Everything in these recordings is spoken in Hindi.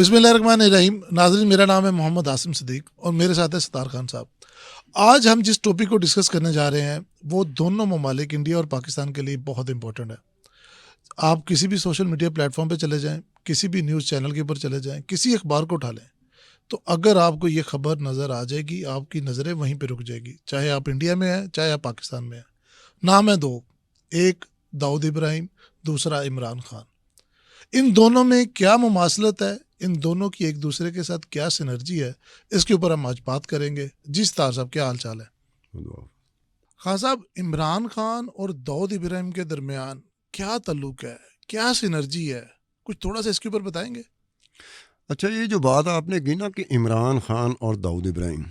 बिस्मिल्लाहिर्रहमानिर्रहीम। नाज़रीन, मेरा नाम है मोहम्मद आसिम सिद्दीक और मेरे साथ है सत्तार खान साहब। आज हम जिस टॉपिक को डिस्कस करने जा रहे हैं वो दोनों ममालिक इंडिया और पाकिस्तान के लिए बहुत इंपॉर्टेंट है। आप किसी भी सोशल मीडिया प्लेटफॉर्म पे चले जाएं, किसी भी न्यूज़ चैनल के ऊपर चले जाएं, किसी अखबार को उठा लें, तो अगर आपको ये खबर नज़र आ जाएगी, आपकी नज़रें वहीं पे रुक जाएगी, चाहे आप इंडिया में हैं चाहे आप पाकिस्तान में हैं। नाम है दो, एक दाऊद इब्राहिम, दूसरा इमरान खान। इन दोनों में क्या मुमासलत है, इन दोनों की एक दूसरे के साथ क्या सिनर्जी है, इसके ऊपर हम आज बात करेंगे। जी सत्तार साहब, क्या हाल चाल है? खान साहब, इमरान खान और दाऊद इब्राहिम के दरमियान क्या ताल्लुक है, क्या सिनर्जी है, कुछ थोड़ा सा इसके ऊपर बताएंगे? अच्छा, ये जो बात आपने की ना कि इमरान खान और दाऊद इब्राहिम,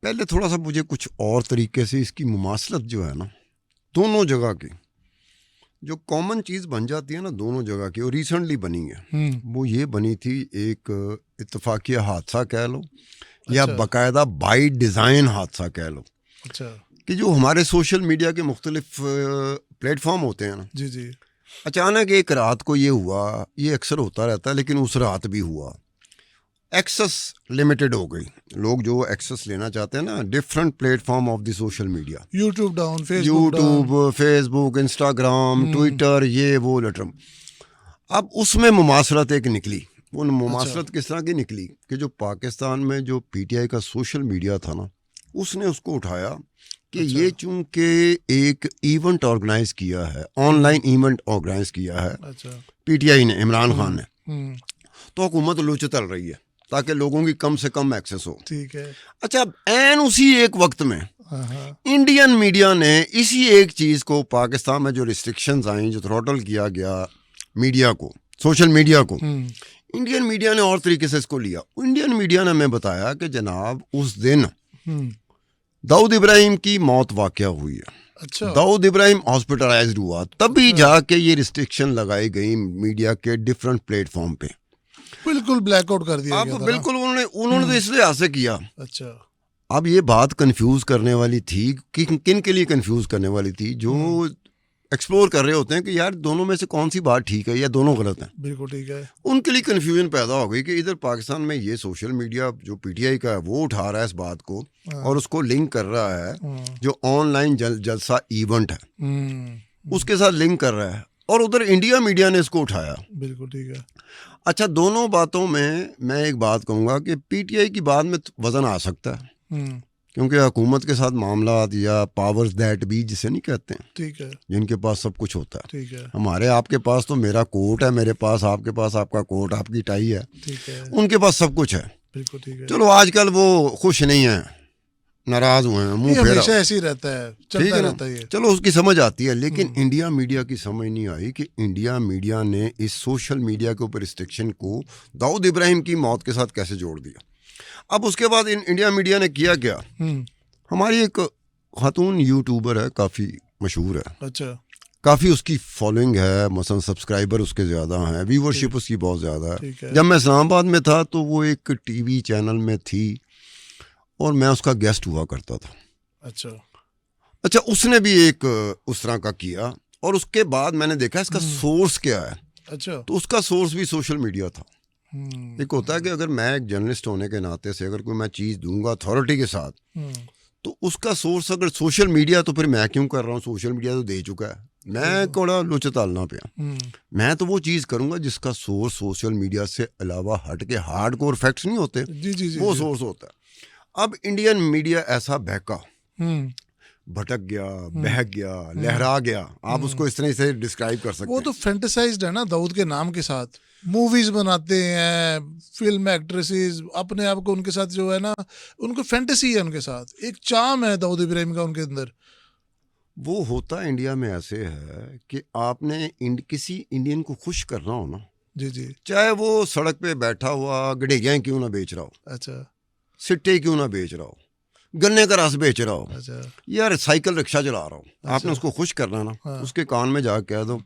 पहले थोड़ा सा मुझे कुछ और तरीके से इसकी मुमासलत जो है ना, दोनों जगह की जो कॉमन चीज़ बन जाती है ना दोनों जगह की, और रिसेंटली बनी है, वो ये बनी थी एक इत्तफाकिया हादसा कह लो या बाकायदा बाई डिज़ाइन हादसा कह लो। अच्छा, कि जो हमारे सोशल मीडिया के मुख्तलिफ प्लेटफॉर्म होते हैं ना, जी जी, अचानक एक रात को ये हुआ, ये अक्सर होता रहता है लेकिन उस रात भी हुआ, एक्सेस लिमिटेड हो गई। लोग जो एक्सेस लेना चाहते हैं ना different platform of the social media, YouTube down, Facebook, Instagram, Twitter, ये वो लेटरम। अब उसमें मुमासरत एक निकली। वो मुमासरत किस तरह की निकली कि जो पाकिस्तान में जो पीटीआई का सोशल मीडिया था ना, उसने उसको उठाया कि ये चूंकि एक इवेंट ऑर्गेनाइज किया है, ऑनलाइन इवेंट ऑर्गेनाइज किया है पीटीआई ने, इमरान खान ने, तो हुकूमत लूच चल रही है ताकि लोगों की कम से कम एक्सेस हो। ठीक है। अच्छा, एन उसी एक वक्त में इंडियन मीडिया ने इसी एक चीज को, पाकिस्तान में जो रिस्ट्रिक्शंस आई, जो थ्रॉटल किया गया मीडिया को, सोशल मीडिया को, इंडियन मीडिया ने और तरीके से इसको लिया। इंडियन मीडिया ने हमें बताया कि जनाब उस दिन दाऊद इब्राहिम की मौत वाकया हुई है। अच्छा, दाऊद इब्राहिम हॉस्पिटलाइज्ड हुआ, तभी जाके ये रिस्ट्रिक्शन लगाई गई मीडिया के डिफरेंट प्लेटफॉर्म पे, बिल्कुल ब्लैकआउट कर दिया गया था। बिल्कुल उन्होंने तो इसलिए ऐसे किया। अच्छा, अब ये बात कंफ्यूज करने वाली थी कि किन के लिए कंफ्यूज करने वाली थी? जो एक्सप्लोर कर रहे होते हैं कि यार दोनों में से कौन सी बात ठीक है या दोनों गलत हैं। बिल्कुल ठीक है। उनके लिए कंफ्यूजन पैदा हो गई कि इधर पाकिस्तान में ये सोशल मीडिया जो पीटीआई का है वो उठा रहा है इस बात को और उसको लिंक कर रहा है जो ऑनलाइन जलसा इवेंट है उसके साथ लिंक कर रहा है, और उधर इंडिया मीडिया ने इसको उठाया। बिल्कुल ठीक है। अच्छा, दोनों बातों में मैं एक बात कहूँगा कि पीटीआई की बात में वजन आ सकता है, क्योंकि हुकूमत के साथ मामलात या पावर्स दैट बी जिसे नहीं कहते हैं, ठीक है, जिनके पास सब कुछ होता है। ठीक है, हमारे आपके पास तो मेरा कोट है, मेरे पास आपके पास आपका कोट, आपकी टाई है, ठीक है, उनके पास सब कुछ है। बिल्कुल ठीक है। चलो आजकल वो खुश नहीं है, नाराज हुए हैं, मुंह फेरा, हमेशा ऐसे ही रहता है, चलता रहता है। चलो उसकी समझ आती है, लेकिन इंडिया मीडिया की समझ नहीं आई कि इंडिया मीडिया ने इस सोशल मीडिया के ऊपर रिस्ट्रिक्शन को दाऊद इब्राहिम की मौत के साथ कैसे जोड़ दिया। अब उसके बाद इंडिया मीडिया ने किया क्या, हमारी एक खातून यूट्यूबर है, काफ़ी मशहूर है, अच्छा, काफ़ी उसकी फॉलोइंग है, मसलन सब्सक्राइबर उसके ज़्यादा हैं, व्यूवरशिप उसकी बहुत ज़्यादा है। जब मैं इस्लामाबाद में था तो वो एक टीवी चैनल में थी और मैं उसका गेस्ट हुआ करता था। अच्छा, उसने भी एक उस तरह का किया, और उसके बाद मैंने देखा इसका सोर्स क्या है। अच्छा, तो उसका सोर्स भी सोशल मीडिया था। एक होता है कि अगर मैं एक जर्नलिस्ट होने के नाते से अगर कोई मैं चीज़ दूंगा अथॉरिटी के साथ, तो उसका सोर्स अगर सोशल मीडिया, तो फिर मैं क्यों कर रहा हूँ? सोशल मीडिया तो दे चुका है, मैं कोड़ा लोचा तालना पे, मैं तो वो चीज़ करूंगा जिसका सोर्स सोशल मीडिया से अलावा हट के हार्डकोर फैक्ट्स नहीं होते, वो सोर्स होता है। अब इंडियन मीडिया ऐसा बहका, भटक गया, बह गया, लहरा गया, आप उसको इस तरह से डिस्क्राइब कर सकते हैं। वो तो फैंटेसाइज्ड है ना दाऊद के नाम के साथ, मूवीज बनाते हैं, फिल्म एक्ट्रेसेस अपने आप को उनके साथ जो है ना, उनको फैंटेसी है, उनके साथ एक चार्म है दाऊद इब्राहिम का उनके अंदर। वो होता इंडिया में ऐसे है कि आपने किसी इंडियन को खुश करना हो ना, जी जी, चाहे वो सड़क पे बैठा हुआ गडेगियाँ क्यों ना बेच रहा हो, अच्छा, सिट्टे क्यों ना बेच रहा हो, गन्ने का रस बेच रहा हो, अच्छा, यार साइकिल रिक्शा चला रहा हो, अच्छा, आपने उसको खुश करना ना, हाँ, उसके कान में जाकर कह दो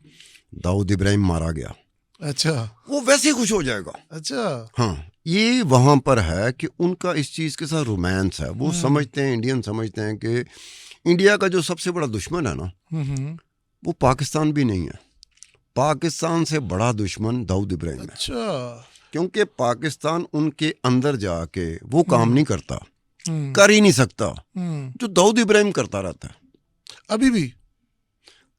दाऊद इब्राहिम मारा गया, अच्छा, वो वैसे ही खुश हो जाएगा। अच्छा, हाँ, ये वहां पर है कि उनका इस चीज के साथ रोमांस है। वो समझते हैं, इंडियन समझते हैं कि इंडिया का जो सबसे बड़ा दुश्मन है ना, वो पाकिस्तान भी नहीं है, पाकिस्तान से बड़ा दुश्मन दाऊद इब्राहिम है। अच्छा, क्योंकि पाकिस्तान उनके अंदर जाके वो काम नहीं करता, हम्म, कर ही नहीं सकता हम्म, जो दाऊद इब्राहिम करता रहता है। अभी भी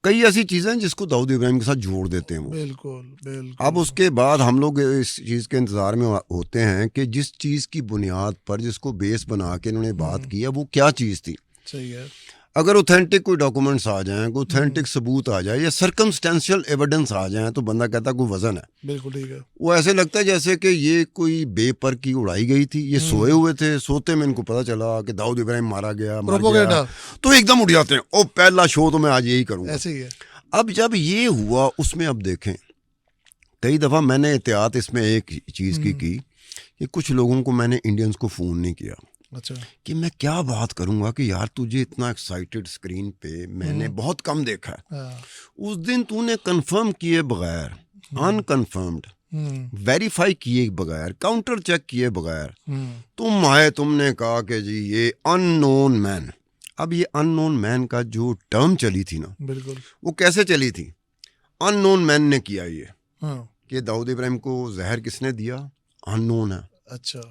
कई ऐसी चीजें हैं जिसको दाऊद इब्राहिम के साथ जोड़ देते हैं वो। बिल्कुल बिल्कुल। अब उसके बाद हम लोग इस चीज़ के इंतज़ार में होते हैं कि जिस चीज़ की बुनियाद पर, जिसको बेस बना के इन्होंने बात की है, वो क्या चीज़ थी। सही है। अगर ऑथेंटिक कोई डॉक्यूमेंट्स आ जाएं, कोई ऑथेंटिक सबूत आ जाए या सर्कमस्टेंशियल एविडेंस आ जाए तो बंदा कहता कोई वजन है। बिल्कुल ठीक है। वो ऐसे लगता है जैसे कि ये कोई बेपर की उड़ाई गई थी, ये सोए हुए थे, सोते में इनको पता चला कि दाऊद इब्राहिम मारा गया, मर गया, प्रोपोगेंडा तो एकदम उठ जाते हैं, ओ पहला शो तो मैं आज यही करूँगा। ऐसे ही है। अब जब ये हुआ उसमें अब देखें, कई दफ़ा मैंने एहतियात इसमें एक चीज़ की कि कुछ लोगों को मैंने इंडियंस को फ़ोन नहीं किया अच्छा। कि मैं क्या बात करूंगा कि यार तुझे इतना एक्साइटेड स्क्रीन पे मैंने बहुत कम देखा है। हाँ, उस दिन तूने कंफर्म किए बगैर, अनकंफर्म्ड, वेरीफाई किए बगैर, काउंटर चेक किए बगैर तुम आए, तुमने कहा कि जी ये अननोन मैन। अब ये अननोन मैन का जो टर्म चली थी ना, बिल्कुल। वो कैसे चली थी? अननोन मैन ने किया ये हाँ, कि दाऊद इब्राहिम को जहर किसने दिया, अननोन है। अच्छा।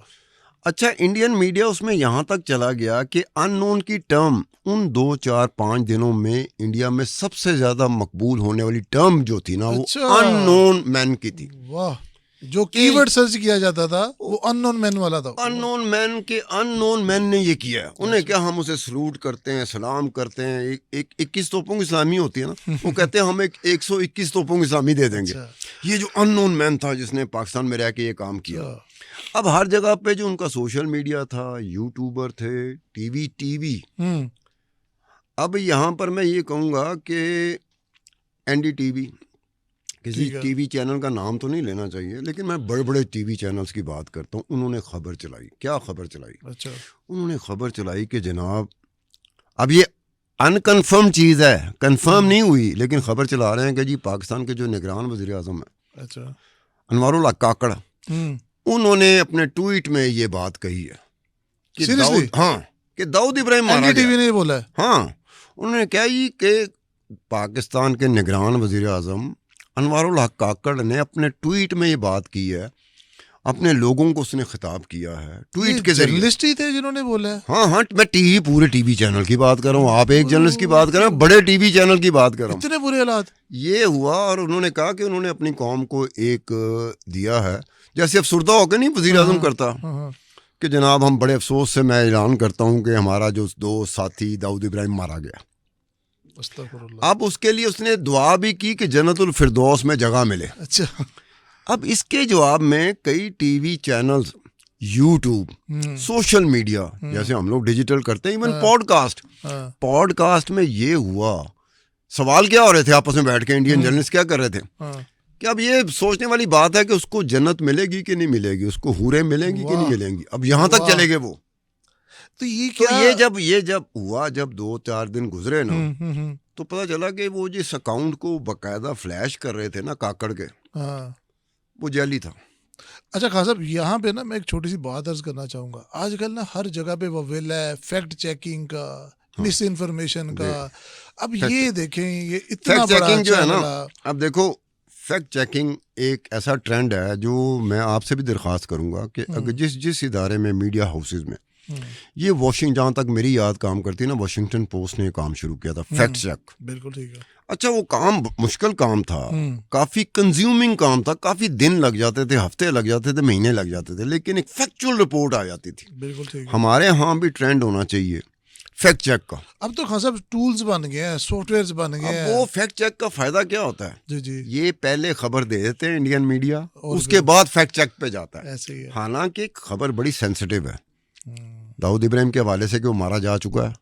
इंडियन मीडिया उसमें यहाँ तक चला गया कि अननोन की टर्म उन 2-4-5 दिनों में इंडिया में सबसे ज्यादा मकबूल होने वाली टर्म जो थी ना, वो अच्छा। अननोन मैन की थी। वाह, जो कीवर्ड सर्च किया जाता था वो अननोन मैन वाला था। अननोन मैन के अननोन मैन ने ये किया है। उन्हें क्या, हम उसे सलूट करते हैं, सलाम करते हैं, एक 21 तोपों की इस्लामी होती है ना, वो कहते हैं हम एक 121 तोपों की इस्लामी दे देंगे। अच्छा। ये जो अननोन मैन था जिसने पाकिस्तान में रह के ये काम किया। अब हर जगह पे जो उनका सोशल मीडिया था, यूट्यूबर थे, टीवी। अब यहाँ पर मैं ये कहूँगा कि एनडीटीवी, किसी टीवी चैनल का नाम तो नहीं लेना चाहिए, लेकिन मैं बड़े बड़े टीवी चैनल्स की बात करता हूँ। उन्होंने खबर चलाई। क्या खबर चलाई? अच्छा। उन्होंने खबर चलाई कि जनाब, अब ये अनकन्फर्म चीज़ है, कंफर्म नहीं हुई, लेकिन खबर चला रहे हैं कि जी पाकिस्तान के जो निगरान वज़ीर आज़म है, अच्छा, अनवारुल्लाह काकड़, उन्होंने अपने ट्वीट में ये बात कही है कि दाऊद, हाँ, कि दाऊद इब्राहिम मारा गया। एनडीटीवी ने बोला है। हाँ, उन्होंने क्या ही कि पाकिस्तान के निगरान वज़ीर आज़म अनवारुल्लाह काकड़ ने अपने ट्वीट में ये बात की है, अपने लोगों को उसने खिताब किया है ट्वीट के जरिए। जर्नलिस्ट ही थे जिन्होंने बोला है। हाँ, मैं पूरे टीवी चैनल की बात कर रहा हूँ, आप एक जर्नलिस्ट की बात कर रहे हैं, बड़े टीवी चैनल की बात कर रहा हूँ। इतने बुरे हालात ये हुआ और उन्होंने कहा कि उन्होंने अपनी कौम को एक दिया है, जैसे अफसुर्दा होकर नहीं वज़ीर आज़म करता कि जनाब हम बड़े अफसोस से मैं ऐलान करता हूँ कि हमारा जो दोस्त साथी दाऊद इब्राहिम मारा गया। अब उसके लिए उसने दुआ भी की कि जन्नतुल फिरदौस में जगह मिले। अच्छा। अब इसके जवाब में कई TV channels, YouTube, social media, जैसे हम लोग डिजिटल करते हैं, इवन पॉडकास्ट में ये हुआ। सवाल क्या हो रहे थे आपस में बैठ के, इंडियन जर्नलिस्ट क्या कर रहे थे कि अब ये सोचने वाली बात है कि उसको जन्नत मिलेगी कि नहीं मिलेगी, उसको हूरें मिलेंगी कि नहीं मिलेंगी। अब यहाँ तक चले गए वो। तो ये क्या, तो ये जब हुआ, जब 2-4 दिन गुजरे ना, तो पता चला कि वो जिस अकाउंट को बाकायदा फ्लैश कर रहे थे ना काकड़ के, वो जाली था। अच्छा खान साहब, यहाँ पे ना मैं एक छोटी सी बात अर्ज करना चाहूँगा। आजकल ना हर जगह पे ववेला है फैक्ट चेकिंग का, मिस इन्फॉर्मेशन का। अब ये देखें, ये इतना बड़ा चेकिंग जो है ना, अब देखो फैक्ट चेकिंग एक ऐसा ट्रेंड है जो मैं आपसे भी दरख्वास्त करूंगा कि अगर जिस इदारे में, मीडिया हाउसेज में, ये जहाँ तक मेरी याद काम करती है ना, वॉशिंगटन पोस्ट ने काम शुरू किया था, फैक्ट चेक। बिल्कुल ठीक है। अच्छा, वो काम मुश्किल काम था, काफी कंज्यूमिंग काम था, काफी दिन लग जाते थे, हफ्ते लग जाते थे, महीने लग जाते थे, लेकिन एक फैक्चुअल रिपोर्ट आ जाती थी। बिल्कुल ठीक है। हमारे यहाँ भी ट्रेंड होना चाहिए फैक्ट चेक का। अब तो खान साहब टूल्स बन गए हैं, सॉफ्टवेयर्स बन गए हैं। वो फैक्ट चेक का फायदा क्या होता है? जी। ये पहले खबर दे देते हैं इंडियन मीडिया, उसके बाद फैक्ट चेक पे जाता है। ऐसे ही है। हालांकि खबर बड़ी सेंसिटिव है। दाऊद इब्राहिम के हवाले से कि वो मारा जा चुका है,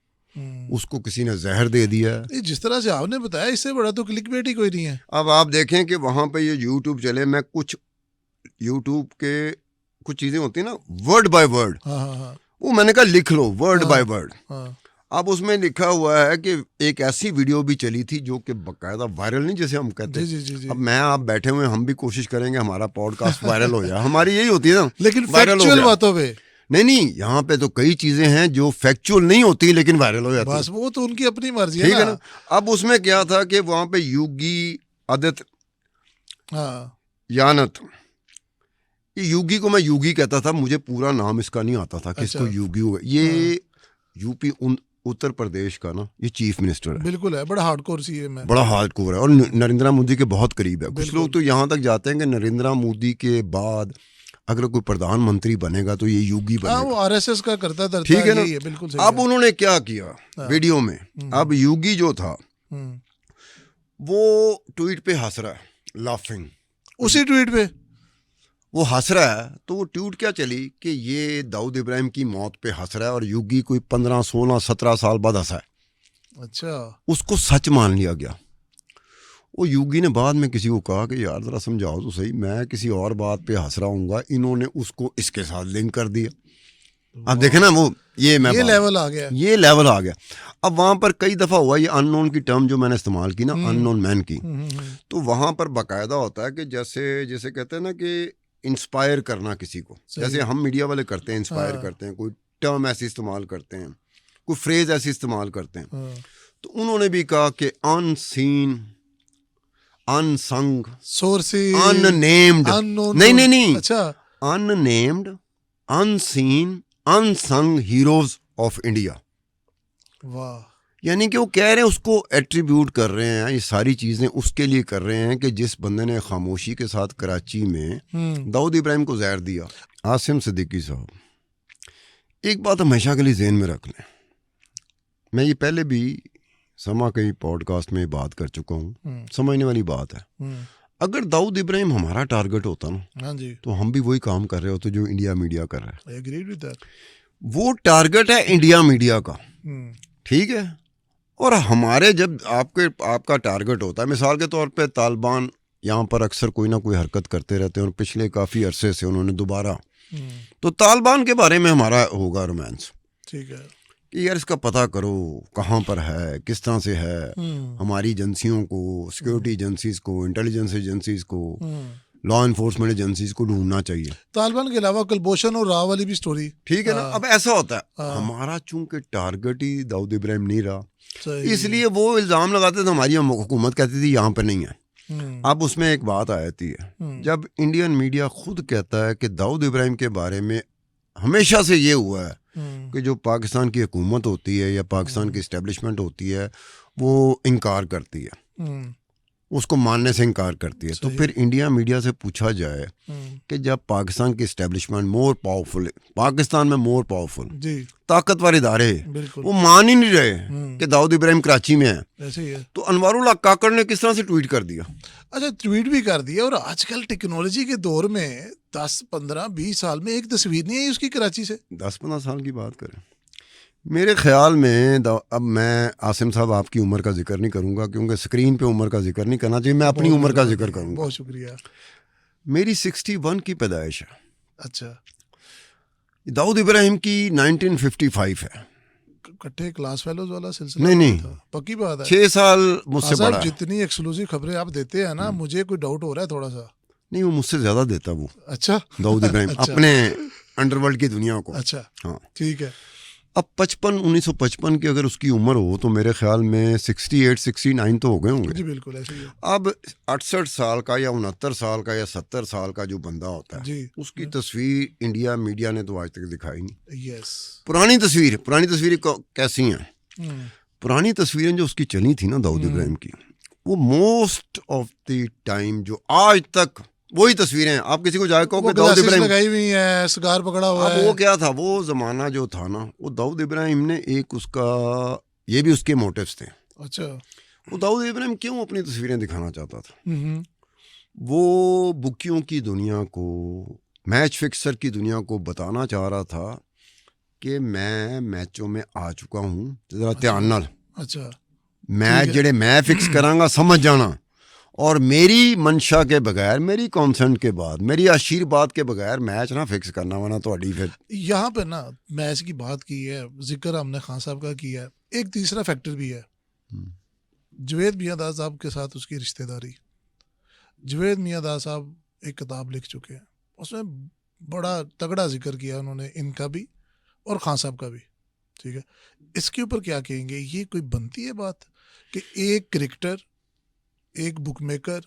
उसको किसी ने जहर दे दिया है। जिस तरह से आपने बताया, इससे बड़ा तो क्लिकबेट ही कोई नहीं है। अब आप देखें कि वहां पे ये यूट्यूब चले, मैं कुछ यूट्यूब के कुछ चीजें होती है ना, वर्ड बाय वर्ड, वो मैंने कहा लिख लो वर्ड बाय वर्ड। अब उसमें लिखा हुआ है कि एक ऐसी वीडियो भी चली थी जो कि बाकायदा वायरल नहीं, जैसे हम कहते हैं। जी। अब मैं आप बैठे हुए, हम भी कोशिश करेंगे हमारा पॉडकास्ट वायरल हो जाए, हमारी यही होती है ना, लेकिन फैक्चुअल बातों पे नहीं, यहाँ पे तो कई चीजें हैं जो फैक्चुअल नहीं होती लेकिन वायरल हो जाती है। बस वो तो उनकी अपनी मर्जी है, ठीक है ना। अब उसमें क्या था कि वहां पे योगी आदित्य यानत ये योगी को मैं योगी कहता था, मुझे पूरा नाम इसका नहीं आता था कि इसको योगी हुआ। ये यूपी उत्तर प्रदेश का ना ये चीफ मिनिस्टर है। बिल्कुल है, बड़ा हार्डकोर सीएम है, बड़ा हार्डकोर है और नरेंद्र मोदी के बहुत करीब है। कुछ लोग तो यहाँ तक जाते हैं कि नरेंद्र मोदी के बाद अगर कोई प्रधानमंत्री बनेगा तो ये योगी बनेगा। वो आरएसएस का करता था, ठीक है ना। ये बिल्कुल सही अब उन्होंने क्या किया वीडियो में, अब योगी जो था वो ट्वीट पे हंस रहा है, लाफिंग, उसी ट्वीट पे वो हंस रहा है। तो वो ट्वीट क्या चली कि ये दाऊद इब्राहिम की मौत पे हंस रहा है और योगी कोई 15, 16, 17 साल बाद हंसा है। अच्छा, उसको सच मान लिया गया। वो योगी ने बाद में किसी को कहा कि यार जरा समझाओ तो सही, मैं किसी और बात पे हंस रहा हूँगा, इन्होंने उसको इसके साथ लिंक कर दिया। अब देखे ना वो ये लेवल आ गया, ये लेवल आ गया। अब वहां पर कई दफा हुआ ये अननोन की टर्म जो मैंने इस्तेमाल की ना, अननोन मैन की, तो वहां पर बाकायदा होता है कि जैसे कहते हैं ना कि इंस्पायर करना किसी को, जैसे हम मीडिया वाले करते हैं, इंस्पायर करते हैं, कोई टर्म ऐसी इस्तेमाल करते हैं, कोई फ्रेज ऐसी इस्तेमाल करते हैं। तो उन्होंने भी कहा कि अनसीन, अनसंग, सोर्सेस, अननेम्ड, नहीं, अच्छा, unnamed, unseen, unsung heroes of India. वाह, यानी कि वो कह रहे हैं, उसको एट्रीब्यूट कर रहे हैं, ये सारी चीजें उसके लिए कर रहे हैं कि जिस बंदे ने खामोशी के साथ कराची में दाऊद इब्राहिम को जहर दिया, आसिम सिद्दीकी साहब। एक बात हमेशा के लिए ज़हन में रख लें, मैं ये पहले भी समा कई पॉडकास्ट में बात कर चुका हूँ, समझने वाली बात है। अगर दाऊद इब्राहिम हमारा टारगेट होता ना, हाँ जी, तो हम भी वही काम कर रहे होते जो इंडिया मीडिया कर रहा है। I agree with that. वो टारगेट है इंडिया मीडिया का, ठीक है। और हमारे जब आपका टारगेट होता है, मिसाल के तौर पे तालिबान यहाँ पर अक्सर कोई ना कोई हरकत करते रहते हैं और पिछले काफ़ी अरसे से उन्होंने दोबारा, तो तालिबान के बारे में हमारा होगा रोमांस, ठीक है, कि यार इसका पता करो कहाँ पर है, किस तरह से है, हमारी एजेंसियों को, सिक्योरिटी एजेंसीज को, इंटेलिजेंस एजेंसीज को, लॉ इन्फोर्समेंट एजेंसीज को ढूंढना चाहिए। तालिबान के अलावा कुलभूषण और राव वाली भी स्टोरी, ठीक है ना। अब ऐसा होता है, हमारा चूंकि टारगेट ही दाऊद इब्राहिम नहीं रहा, इसलिए वो इल्ज़ाम लगाते थे, हमारी हुकूमत कहती थी यहाँ पर नहीं है। अब उसमें एक बात आ जाती है, जब इंडियन मीडिया खुद कहता है कि दाऊद इब्राहिम के बारे में हमेशा से ये हुआ है कि जो पाकिस्तान की हुकूमत होती है या पाकिस्तान की इस्टेब्लिशमेंट होती है वो इनकार करती है, उसको मानने से इनकार करती है। तो फिर इंडिया मीडिया से पूछा जाए कि जब पाकिस्तान की इस्टेब्लिशमेंट मोर पावरफुल है, पाकिस्तान में मोर पावरफुल ताकतवर इदारे, वो मान ही नहीं रहे कि दाऊद इब्राहिम कराची में है, ऐसे ही है। तो अनवारुल्लाह काकड़ ने किस तरह से ट्वीट कर दिया। अच्छा, ट्वीट भी कर दिया, और आजकल टेक्नोलॉजी के दौर में 10, 15, 20 साल में एक तस्वीर नहीं आई उसकी कराची से। 10-15 साल की बात करें, मेरे ख्याल में अब मैं आसिम साहब आपकी उम्र का जिक्र नहीं करूंगा क्योंकि स्क्रीन पे उम्र का जिक्र नहीं करना चाहिए, मैं अपनी उम्र का जिक्र करूंगा। बहुत शुक्रिया। मेरी 61 की पैदाइश है। अच्छा, दाऊद इब्राहिम की 1955 है। इकट्ठे क्लास फेलोज वाला सिलसिला? नहीं, पक्की बात है। 6 साल मुझसे बड़ा है। जितनी एक्सक्लूसिव खबरें आप देते हैं ना, मुझे कोई डाउट हो रहा है थोड़ा सा। नहीं, वो मुझसे ज्यादा देता वो। अच्छा, दाऊद इब्राहिम अच्छा। अपने अंडरवर्ल्ड की दुनिया को। अच्छा, हाँ, ठीक है। अब 1955 की अगर उसकी उम्र हो तो मेरे ख्याल में 68-69 तो हो गए होंगे। जी बिल्कुल ऐसे ही है। अब 68 साल का या 69 साल का या 70 साल का जो बंदा होता है, उसकी तस्वीर इंडिया मीडिया ने तो आज तक दिखाई नहीं। यस। पुरानी तस्वीरें कैसी हैं? पुरानी तस्वीरें जो उसकी चली थी ना दाऊद इब्राहिम की, वो मोस्ट ऑफ द टाइम जो आज तक वही तस्वीरें हैं। आप किसी को जाए कहो कि दाऊद इब्राहिम लगाई हुई है, सिगार पकड़ा हुआ है। वो क्या था, वो जमाना जो था ना, वो दाऊद इब्राहिम ने एक उसका, ये भी उसके मोटिव्स थे। अच्छा, वो दाऊद इब्राहिम क्यों अपनी तस्वीरें दिखाना चाहता था? वो बुकियों की दुनिया को, मैच फिक्सर की दुनिया को बताना चाह रहा था कि मैं मैचों में आ चुका हूँ, जरा ध्यान नाल। अच्छा, मैच जेड़े मैं फिक्स करांगा समझ जाना, और मेरी मंशा के बगैर, मेरी कॉन्सेंट के बाद, मेरी आशीर्वाद के बगैर मैच ना फिक्स करना, वरना तो फिर यहाँ पे ना मैच की बात की है, जिक्र हमने खान साहब का किया है, एक तीसरा फैक्टर भी है। जवेद मियाँदाद साहब के साथ उसकी रिश्तेदारी। जवेद मियाँदाद साहब एक किताब लिख चुके हैं, उसमें बड़ा तगड़ा जिक्र किया उन्होंने, इनका भी और खान साहब का भी। ठीक है, इसके ऊपर क्या कहेंगे? ये कोई बनती है बात कि एक क्रिकेटर, एक बुकमेकर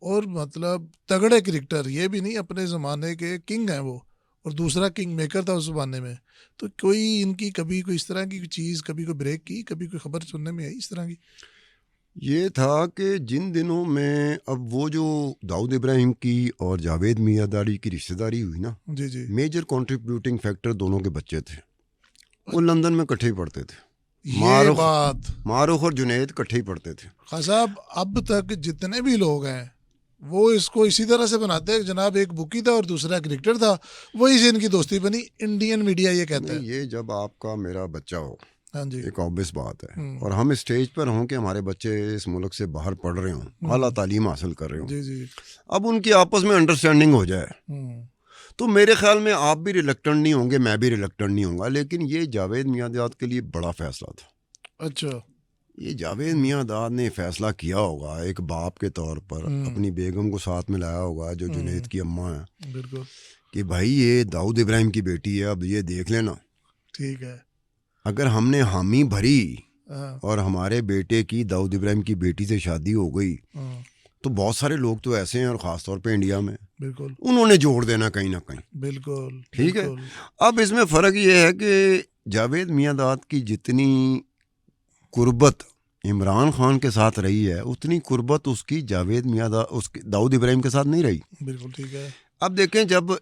और मतलब तगड़े क्रिकेटर, ये भी नहीं अपने ज़माने के किंग हैं वो, और दूसरा किंग मेकर था उस ज़माने में। तो कोई इनकी कभी कोई इस तरह की चीज़, कभी कोई ब्रेक की, कभी कोई खबर सुनने में आई इस तरह की? ये था कि जिन दिनों में अब वो जो दाऊद इब्राहिम की और जावेद मियाँदारी की रिश्तेदारी हुई ना, जी जी। मेजर कंट्रीब्यूटिंग फैक्टर दोनों के बच्चे थे। वो लंदन में इकट्ठे ही पढ़ते थे। ये बात मारूख और जुनैद इकट्ठे ही पढ़ते थे। खान साहब, अब तक जितने भी लोग हैं वो इसको इसी तरह से बनाते हैं, जनाब एक बुकी था और दूसरा क्रिकेटर था, वही से इनकी दोस्ती बनी। इंडियन मीडिया ये कहता नहीं, है। ये जब आपका मेरा बच्चा हो, हाँ जी। एक ऑब्वियस बात है, और हम स्टेज पर हों कि हमारे बच्चे इस मुल्क से बाहर पढ़ रहे हों, आला तालीम हासिल कर रहे हों, जी जी। अब उनकी आपस में अंडरस्टैंडिंग हो जाए, तो मेरे ख्याल में आप भी रिलक्टेंट नहीं होंगे, मैं भी रिलक्टेंट नहीं होऊंगा। लेकिन ये जावेद मियाँदाद के लिए बड़ा फैसला था। अच्छा। ये जावेद मियाँदाद ने फैसला किया होगा एक बाप के तौर पर, अपनी बेगम को साथ में लाया होगा जो जुनैद की अम्मा है, बिल्कुल। कि भाई ये दाऊद इब्राहिम की बेटी है, अब ये देख लेना, ठीक है। अगर हमने हामी भरी हाँ, और हमारे बेटे की दाऊद इब्राहिम की बेटी से शादी हो गई, हाँ, तो बहुत सारे लोग तो ऐसे हैं, और ख़ास तौर पे इंडिया में, बिल्कुल उन्होंने जोड़ देना कहीं ना कहीं। बिल्कुल। ठीक है। बिल्कुल। अब इसमें फ़र्क ये है कि जावेद मियाँदाद की जितनी कुर्बत इमरान खान के साथ रही है, उतनी कुर्बत उसकी जावेद मियाँदाद, उसके दाऊद इब्राहिम के साथ नहीं रही। बिल्कुल ठीक है। अब देखें, जब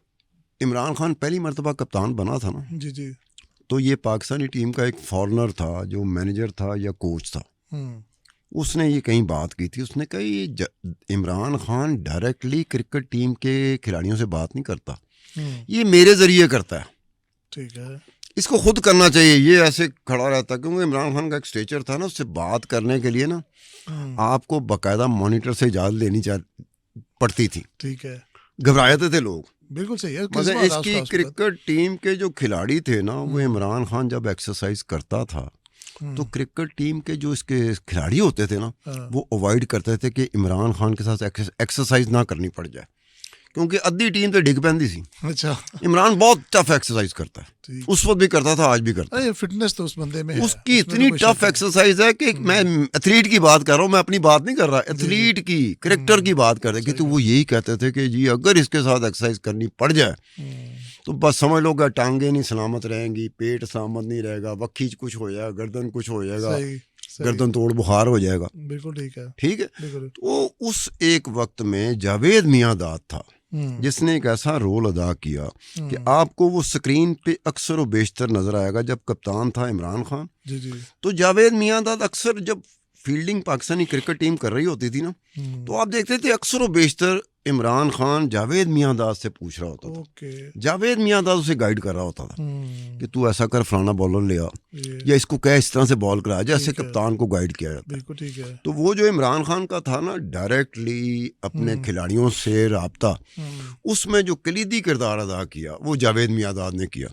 इमरान खान पहली मरतबा कप्तान बना था ना, जी जी। तो ये पाकिस्तानी टीम का एक फॉरनर था जो मैनेजर था या कोच था, उसने ये कहीं बात की थी। उसने कहा ये Imran Khan directly cricket team के खिलाड़ियों से बात नहीं करता, ये मेरे ज़रिए करता है, ठीक है। इसको खुद करना चाहिए, ये ऐसे खड़ा रहता। क्योंकि इमरान खान का एक स्टेचर था ना, उससे बात करने के लिए ना आपको बाकायदा मॉनिटर से इजाज़त लेनी पड़ती थी। ठीक है। घबरा जाते थे लोग। बिल्कुल सही है। मतलब इसकी क्रिकेट टीम के जो खिलाड़ी थे ना, वो इमरान खान जब एक्सरसाइज करता था तो क्रिकेट टीम के जो इसके खिलाड़ी होते थे ना, वो अवॉइड करते थे कि इमरान खान के साथ एक्सरसाइज ना करनी पड़ जाए, क्योंकि अद्धी टीम तो डिग पैंदी सी। अच्छा। इमरान बहुत टफ एक्सरसाइज करता है, उस वक्त भी करता था, आज भी करता है। फिटनेस तो उस बंदे में है, उसकी इतनी टफ एक्सरसाइज है कि मैं एथलीट की बात कर रहा हूँ, मैं अपनी बात नहीं कर रहा, एथलीट की, क्रिकेटर की बात कर रहे कि तो वो यही कहते थे कि जी अगर इसके साथ एक्सरसाइज करनी पड़ जाए तो बस समझ लो कि टांगे नहीं सलामत रहेंगी, पेट सलामत नहीं रहेगा, वक्खी कुछ हो जाएगा, गर्दन कुछ हो जाएगा, गर्दन तोड़ बुखार हो जाएगा। बिल्कुल ठीक है। ठीक है। तो उस एक वक्त में जावेद मियाँदाद था जिसने एक ऐसा रोल अदा किया कि आपको वो स्क्रीन पे अक्सर व बेशतर नजर आएगा। जब कप्तान था इमरान खान, जी जी, तो जावेद मियाँदाद अक्सर जब फील्डिंग पाकिस्तानी क्रिकेट टीम कर रही होती थी ना, तो आप देखते थे अक्सर व बेशतर इमरान खान जावेद मियाँदाद से पूछ रहा होता था, जावेद मियाँदाद उसे गाइड कर रहा होता था कि तू ऐसा कर, फलाना बॉलर ले आ, या इसको क्या इस तरह से बॉल करा, जैसे कप्तान को गाइड किया जाता। बिल्कुल ठीक है। तो वो जो इमरान खान का था ना, डायरेक्टली अपने खिलाड़ियों से राब्ता, उसमें जो कलीदी किरदार अदा किया वो जावेद मियाँदाद ने किया।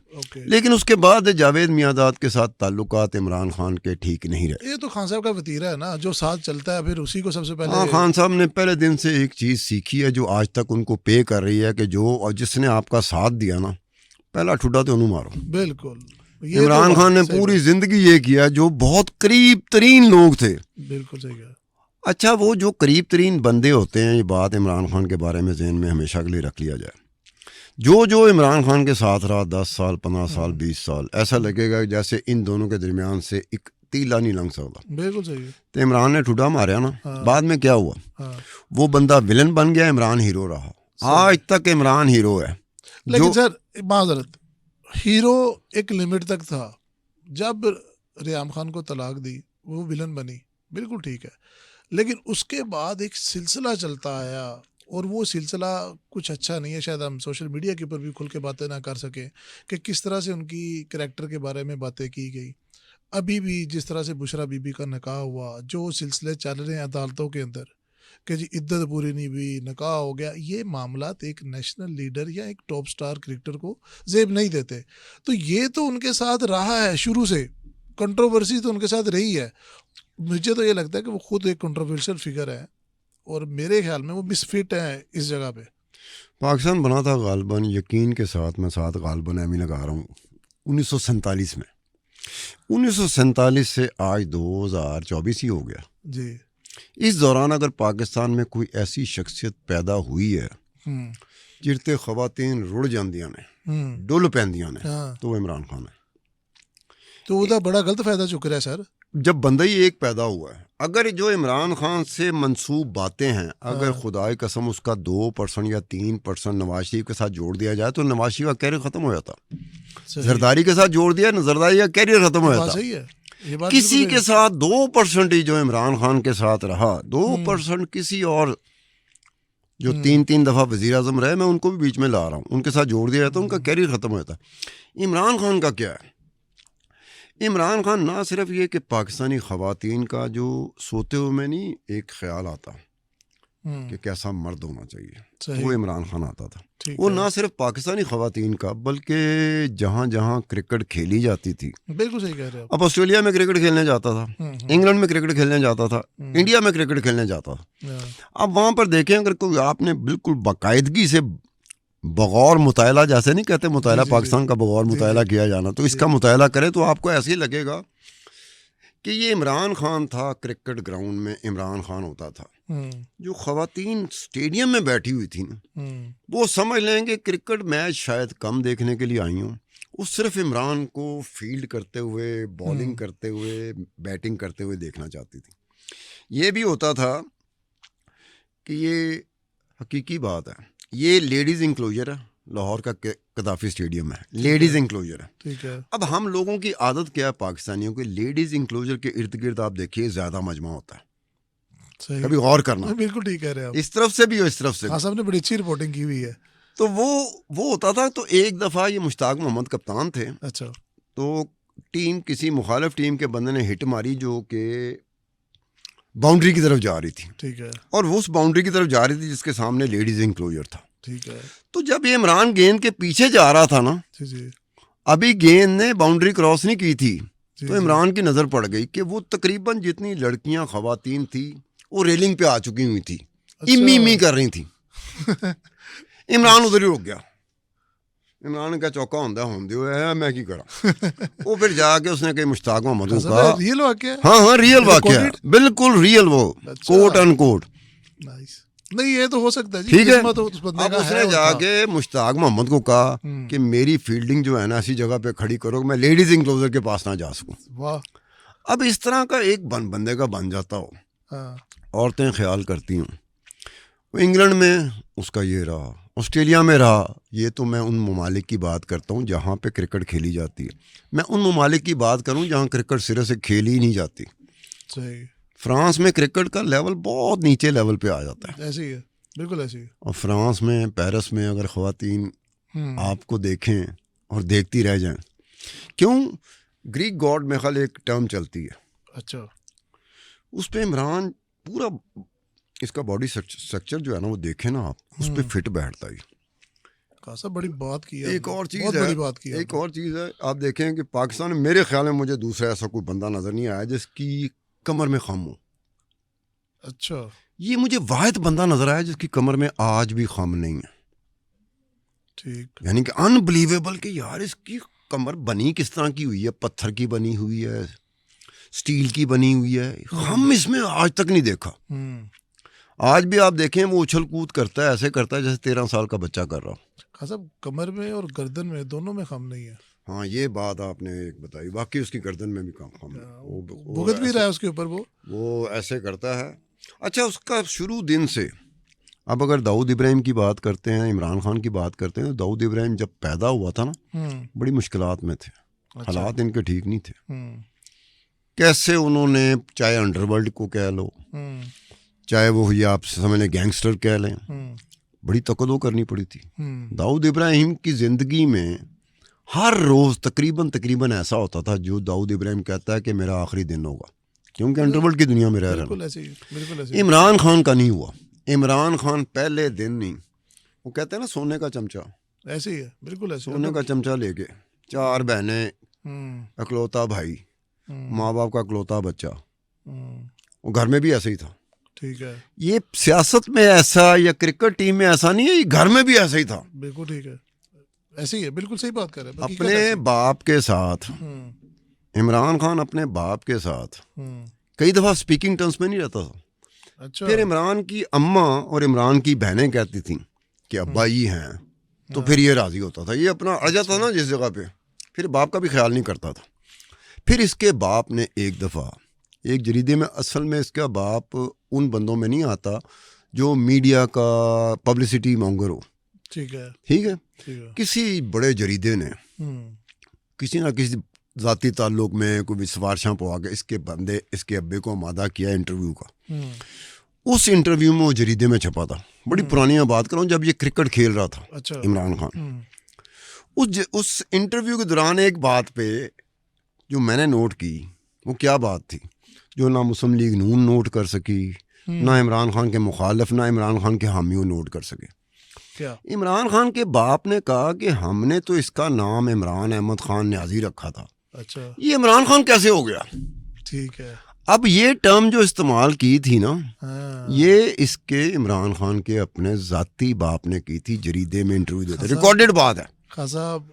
लेकिन उसके बाद जावेद मियाँदाद के साथ ताल्लुकात इमरान खान के ठीक नहीं रहे। ये तो खान साहब का वतीरा है ना, जो साथ चलता है फिर उसी को सबसे पहले। हाँ, खान साहब ने पहले दिन से एक चीज़ सीखी है जो आज तक उनको पे कर रही है कि जो और जिसने आपका साथ दिया ना, पहला ठुड्डा तो उन्हें मारो। बिल्कुल। इमरान खान ने पूरी जिंदगी ये किया, जो बहुत करीब तरीन लोग थे। बिल्कुल सही है। अच्छा, वो जो करीब तरीन बंदे होते हैं, ये बात इमरान खान के बारे में ज़हन में हमेशा के लिए रख लिया जाए। जो इमरान खान के साथ रहा 10 साल, 15 साल, 20 साल, ऐसा लगेगा जैसे इन दोनों के दरमियान से एक तीला नहीं लंघ सकता। बिल्कुल सही है। तो इमरान ने ठुड्डा मारा ना, बाद में क्या हुआ, वो बंदा विलन बन गया, इमरान हीरो रहा। आज तक इमरान हीरो है। लेकिन सर माजरत, हीरो एक लिमिट तक था। जब रियाम खान को तलाक दी वो विलन बनी, बिल्कुल ठीक है, लेकिन उसके बाद एक सिलसिला चलता आया और वो सिलसिला कुछ अच्छा नहीं है। शायद हम सोशल मीडिया के ऊपर भी खुल के बातें ना कर सकें कि किस तरह से उनकी करैक्टर के बारे में बातें की गई। अभी भी जिस तरह से बुशरा बीबी का निकाह हुआ, जो सिलसिले चल रहे हैं अदालतों के अंदर कि जी इद्दत पूरी नहीं हुई, निकाह हो गया, ये मामलात एक नेशनल लीडर या एक टॉप स्टार क्रिकेटर को जेब नहीं देते। तो ये तो उनके साथ रहा है शुरू से, कंट्रोवर्सी तो उनके साथ रही है। मुझे तो ये लगता है कि वो खुद एक कंट्रोवर्शियल फिगर है और मेरे ख्याल में वो मिसफिट है इस जगह पे। पाकिस्तान बना था गालबन, यकीन के साथ मैं साथ गालबन एमी लगा रहा हूँ, 1947 में। 1947 से आज 2024 ही हो गया जी। इस दौरान अगर पाकिस्तान में कोई ऐसी शख्सियत पैदा हुई है जिरते खवातीन रुड़ जांदियां ने डुल पैंदियां ने हाँ। तो वो इमरान खान है। तो ਉਹਦਾ बड़ा गलत फायदा चुक रहा है सर। जब बंदा ही एक पैदा हुआ है, अगर जो इमरान खान से मंसूब बातें हैं, अगर खुदा की कसम उसका 2% या 3% नवाज शरीफ के साथ जोड़ दिया जाए तो नवाज शरीफ का कैरियर खत्म हो जाता। जरदारी के साथ जोड़ दिया, जरदारी का कैरियर खत्म हो जाता। सही है, ये बात किसी के साथ 2% ही जो इमरान खान के साथ रहा, 2% किसी और जो 3 दफा वजीर आजम रहे, मैं उनको भी बीच में ला रहा हूँ, उनके साथ जोड़ दिया जाता, उनका कैरियर खत्म हो जाता। इमरान खान का क्या है? इमरान खान ना सिर्फ ये कि पाकिस्तानी खवातीन का जो सोते हुए में नहीं एक ख्याल आता कि कैसा मर्द होना चाहिए, तो वो इमरान खान आता था। वो ना सिर्फ पाकिस्तानी खवातीन का बल्कि जहाँ जहाँ क्रिकेट खेली जाती थी, बिल्कुल सही कह रहे हैं आप। अब ऑस्ट्रेलिया में क्रिकेट खेलने जाता था, इंग्लैंड में क्रिकेट खेलने जाता था, इंडिया में क्रिकेट खेलने जाता था। अब वहाँ पर देखें, अगर कोई आपने बिल्कुल बाकायदगी से बगौर मुतायला, जैसे नहीं कहते मुतायला पाकिस्तान का बगौर मुतायला किया जाना, तो इसका मुतायला करें तो आपको ऐसे ही लगेगा कि ये इमरान खान था। क्रिकेट ग्राउंड में इमरान खान होता था। जो खवातीन स्टेडियम में बैठी हुई थी ना, वो समझ लेंगे क्रिकेट मैच शायद कम देखने के लिए आई हूँ, वो सिर्फ इमरान को फील्ड करते हुए, बॉलिंग करते हुए, बैटिंग करते हुए देखना चाहती थी। ये भी होता था कि ये हकीकी बात है, ये लेडीज इंक्लोजर है, लाहौर का कदाफी स्टेडियम है, लेडीज इंक्लोजर है। ठीक है। अब हम लोगों की आदत क्या है पाकिस्तानियों की, लेडीज इंक्लोजर के इर्द गिर्द आप देखिए ज्यादा मजमा होता है। कभी गौर करना, बिल्कुल ठीक कह रहे हैं आप। इस तरफ से भी और इस तरफ से भी। खान साहब ने बड़ी अच्छी रिपोर्टिंग की हुई है। तो वो होता था। तो एक दफा ये मुश्ताक मोहम्मद कप्तान थे, अच्छा। तो टीम, किसी मुखालिफ टीम के बंदे ने हिट मारी जो कि बाउंड्री की तरफ जा रही थी। ठीक है। और वो उस बाउंड्री की तरफ जा रही थी जिसके सामने लेडीज इंक्लोजर था। ठीक है। तो जब ये इमरान गेंद के पीछे जा रहा था ना, जी, अभी गेंद ने बाउंड्री क्रॉस नहीं की थी, जी, तो इमरान की नजर पड़ गई कि वो तकरीबन जितनी लड़कियां खवातीन थी वो रेलिंग पे आ चुकी हुई थी। अच्छा। इमी इमी कर रही थी। इमरान उधर ही रुक गया। इमरान का चौका होंदा होंदे है, मैं की करा। वो फिर जाके उसने कहीं मुश्ताक मोहम्मद को कहा, रियल वाकया? हाँ रियल वाकया, बिल्कुल रियल, वो कोट अनकोट। नाइस। नहीं, ये तो हो सकता है जी, ठीक है। तो उस बंदे अब का उसने है जाके मुश्ताक मोहम्मद को कहा कि मेरी फील्डिंग जो है ना ऐसी जगह पे खड़ी करो मैं लेडीज इंक्लोजर के पास ना जा सकूं। वाह। अब इस तरह का एक बंदे का बन जाता हो। हाँ। औरतें ख्याल करती हूँ, इंग्लैंड में उसका ये रहा, ऑस्ट्रेलिया में रहा। ये तो मैं उन ममालिक की बात करता हूँ जहाँ पे क्रिकेट खेली जाती है। मैं उन ममालिक की बात करूँ जहाँ क्रिकेट सिरे से खेली ही नहीं जाती। सही। फ्रांस में क्रिकेट का लेवल बहुत नीचे लेवल पे आ जाता है। ऐसे ही है, बिल्कुल ऐसे ही। और फ्रांस में, पेरिस में अगर ख़वातीन आपको देखें और देखती रह जाएं, क्यों, ग्रीक गॉड में ख्याल एक टर्म चलती है। अच्छा। उस पे इमरान पूरा इसका बॉडी स्ट्रक्चर जो है ना वो देखे ना आप, उस पे फिट बैठता ही। खासा बड़ी बात की है। एक और चीज़ बहुत है, बड़ी बात की है। एक और चीज़ है, आप देखें कि पाकिस्तान में मेरे ख्याल में मुझे दूसरा ऐसा कोई बंदा नजर नहीं आया जिसकी कमर में खम हो। अच्छा। ये मुझे वाहिद बंदा नजर आया जिसकी कमर में आज भी खम नहीं है। ठीक। यानी कि अनबिलीवेबल कि यार इसकी कमर बनी किस तरह की हुई है, पत्थर की बनी हुई है, स्टील की बनी हुई है, हम इसमें आज तक नहीं देखा। आज भी आप देखें वो उछल कूद करता है, ऐसे करता है जैसे 13 साल का बच्चा कर रहा हो। खासा कमर में और गर्दन में दोनों में खम नहीं है। हाँ ये बात आपने एक बताई, बाकी उसकी गर्दन में भी कम खम, भुगत भी रहा है उसके ऊपर, वो ऐसे करता है। अच्छा, उसका शुरू दिन से, अब अगर दाऊद इब्राहिम की बात करते हैं, इमरान खान की बात करते हैं, तो दाऊद इब्राहिम जब पैदा हुआ था ना बड़ी मुश्किलात में थे। अच्छा। हालात इनके ठीक नहीं थे। कैसे उन्होंने, चाहे अंडरवर्ल्ड को कह लो, चाहे वो ये आप समझ लें गैंगस्टर कह लें, बड़ी तकदो करनी पड़ी थी। दाऊद इब्राहिम की ज़िंदगी में हर रोज़ तकरीबन ऐसा होता था जो दाऊद इब्राहिम कहता है कि मेरा आखिरी दिन होगा, क्योंकि अंडरवर्ल्ड की दुनिया में रह रहा है। इमरान खान का नहीं हुआ। इमरान खान पहले दिन ही, वो कहते हैं ना सोने का चमचा, ऐसे ही है, बिल्कुल ऐसे। सोने का चमचा लेके 4 बहनें, अकलौता भाई, माँ बाप का अकलौता बच्चा, वो घर में भी ऐसे ही था। ठीक है। ये सियासत में ऐसा या क्रिकेट टीम में ऐसा नहीं है, ये घर में भी ऐसा ही था। बिल्कुल ठीक है, ऐसे ही है, बिल्कुल सही बात कर रहे हैं। अपने बाप के साथ, इमरान खान अपने बाप के साथ कई दफा स्पीकिंग टर्म्स में नहीं रहता था। अच्छा। फिर इमरान की अम्मा और इमरान की बहनें कहती थी कि अब्बा ही हैं, तो फिर ये राजी होता था, ये अपना अड़ जाता था ना जिस जगह पे, फिर बाप का भी ख्याल नहीं करता था। फिर इसके बाप ने एक दफ़ा एक जरीदे में, असल में इसका बाप उन बंदों में नहीं आता जो मीडिया का पब्लिसिटी मॉन्गर हो, ठीक है, ठीक है, ठीक है। किसी बड़े जरीदे ने किसी ना किसी ज़ाती ताल्लुक में कोई सिफारिशां पवा के इसके बंदे इसके अब्बे को आमादा किया इंटरव्यू का। उस इंटरव्यू में वो जरीदे में छपा था, बड़ी पुरानी मैं बात कर रहा हूँ, जब ये क्रिकेट खेल रहा था। अच्छा। इमरान खान उस इंटरव्यू के दौरान एक बात पे जो मैंने नोट की, वो क्या बात थी जो ना मुस्लिम लीग नून नोट कर सकी, ना इमरान खान के मुखालिफ, ना इमरान खान के हामी वो नोट कर सके। क्या? इमरान खान के बाप ने कहा कि हमने तो इसका नाम इमरान अहमद खान न्याजी रखा था, अच्छा, ये इमरान खान कैसे हो गया? ठीक है। अब ये टर्म जो इस्तेमाल की थी ना, हाँ। ये इसके इमरान खान के अपने जाती बाप ने की थी, जरीदे में इंटरव्यू देते, खासा- रिकॉर्डेड बात है। खान साहब,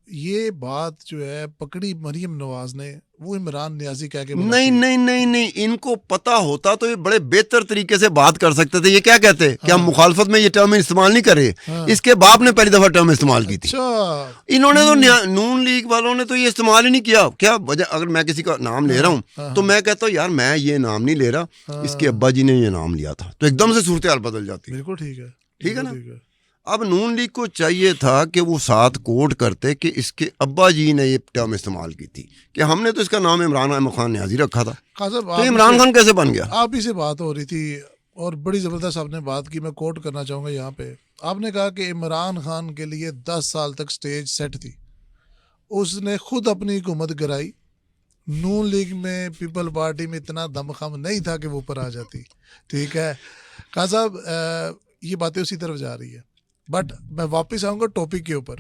ये बात जो है पकड़ी मरियम नवाज ने, वो इमरान न्याजी कह के बोला नहीं थी। नहीं नहीं नहीं, इनको पता होता तो ये बड़े बेहतर तरीके से बात कर सकते थे। ये क्या कहते कि हम मुखालफत में ये टर्म इस्तेमाल नहीं कर रहे, इसके बाप ने पहली दफा टर्म इस्तेमाल की थी। अच्छा। इन्होंने तो नून लीग वालों ने तो ये इस्तेमाल ही नहीं किया। क्या वजह? अगर मैं किसी का नाम ले रहा हूँ तो मैं कहता हूँ यार मैं ये नाम नहीं ले रहा, इसके अब्बा जी ने ये नाम लिया था, तो एकदम से सूरत हाल बदल जाती है। बिल्कुल ठीक है, ठीक है ना? ठीक है। अब नून लीग को चाहिए था कि वो साथ कोट करते कि इसके अब्बा जी ने ये टर्म इस्तेमाल की थी, कि हमने तो इसका नाम इमरान अहमद खान न्याजी रखा था, खान साहब, तो इमरान खान कैसे बन गया? आप ही से बात हो रही थी और बड़ी ज़बरदस्त आपने बात की, मैं कोट करना चाहूँगा यहाँ पे। आपने कहा कि इमरान खान के लिए 10 साल तक स्टेज सेट थी, उसने खुद अपनी हुकूमत गिराई, नून लीग में पीपल पार्टी में इतना दमखम नहीं था कि वो ऊपर आ जाती। ठीक है खान साहब, ये बातें उसी तरफ जा रही है, बट मैं वापस आऊँगा टॉपिक के ऊपर।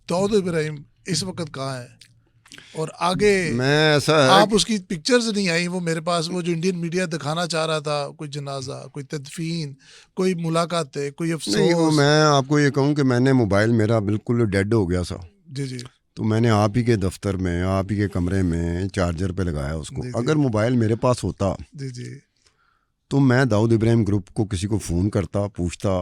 दाऊद इब्राहिम इस वक्त कहाँ है और आगे? मैं ऐसा है, आप उसकी पिक्चर्स नहीं आई वो मेरे पास, वो जो इंडियन मीडिया दिखाना चाह रहा था, कोई जनाजा, कोई तदफीन, कोई मुलाकातें, कोई नहीं वो अफसोस। मैं आपको ये कहूँ कि मैंने मोबाइल मेरा बिल्कुल डेड हो गया था, जी जी तो मैंने आप ही के दफ्तर में, आप ही के कमरे में चार्जर पे लगाया उसको। जी, जी। अगर मोबाइल मेरे पास होता जी जी तो मैं दाऊद इब्राहिम ग्रुप को किसी को फ़ोन करता, पूछता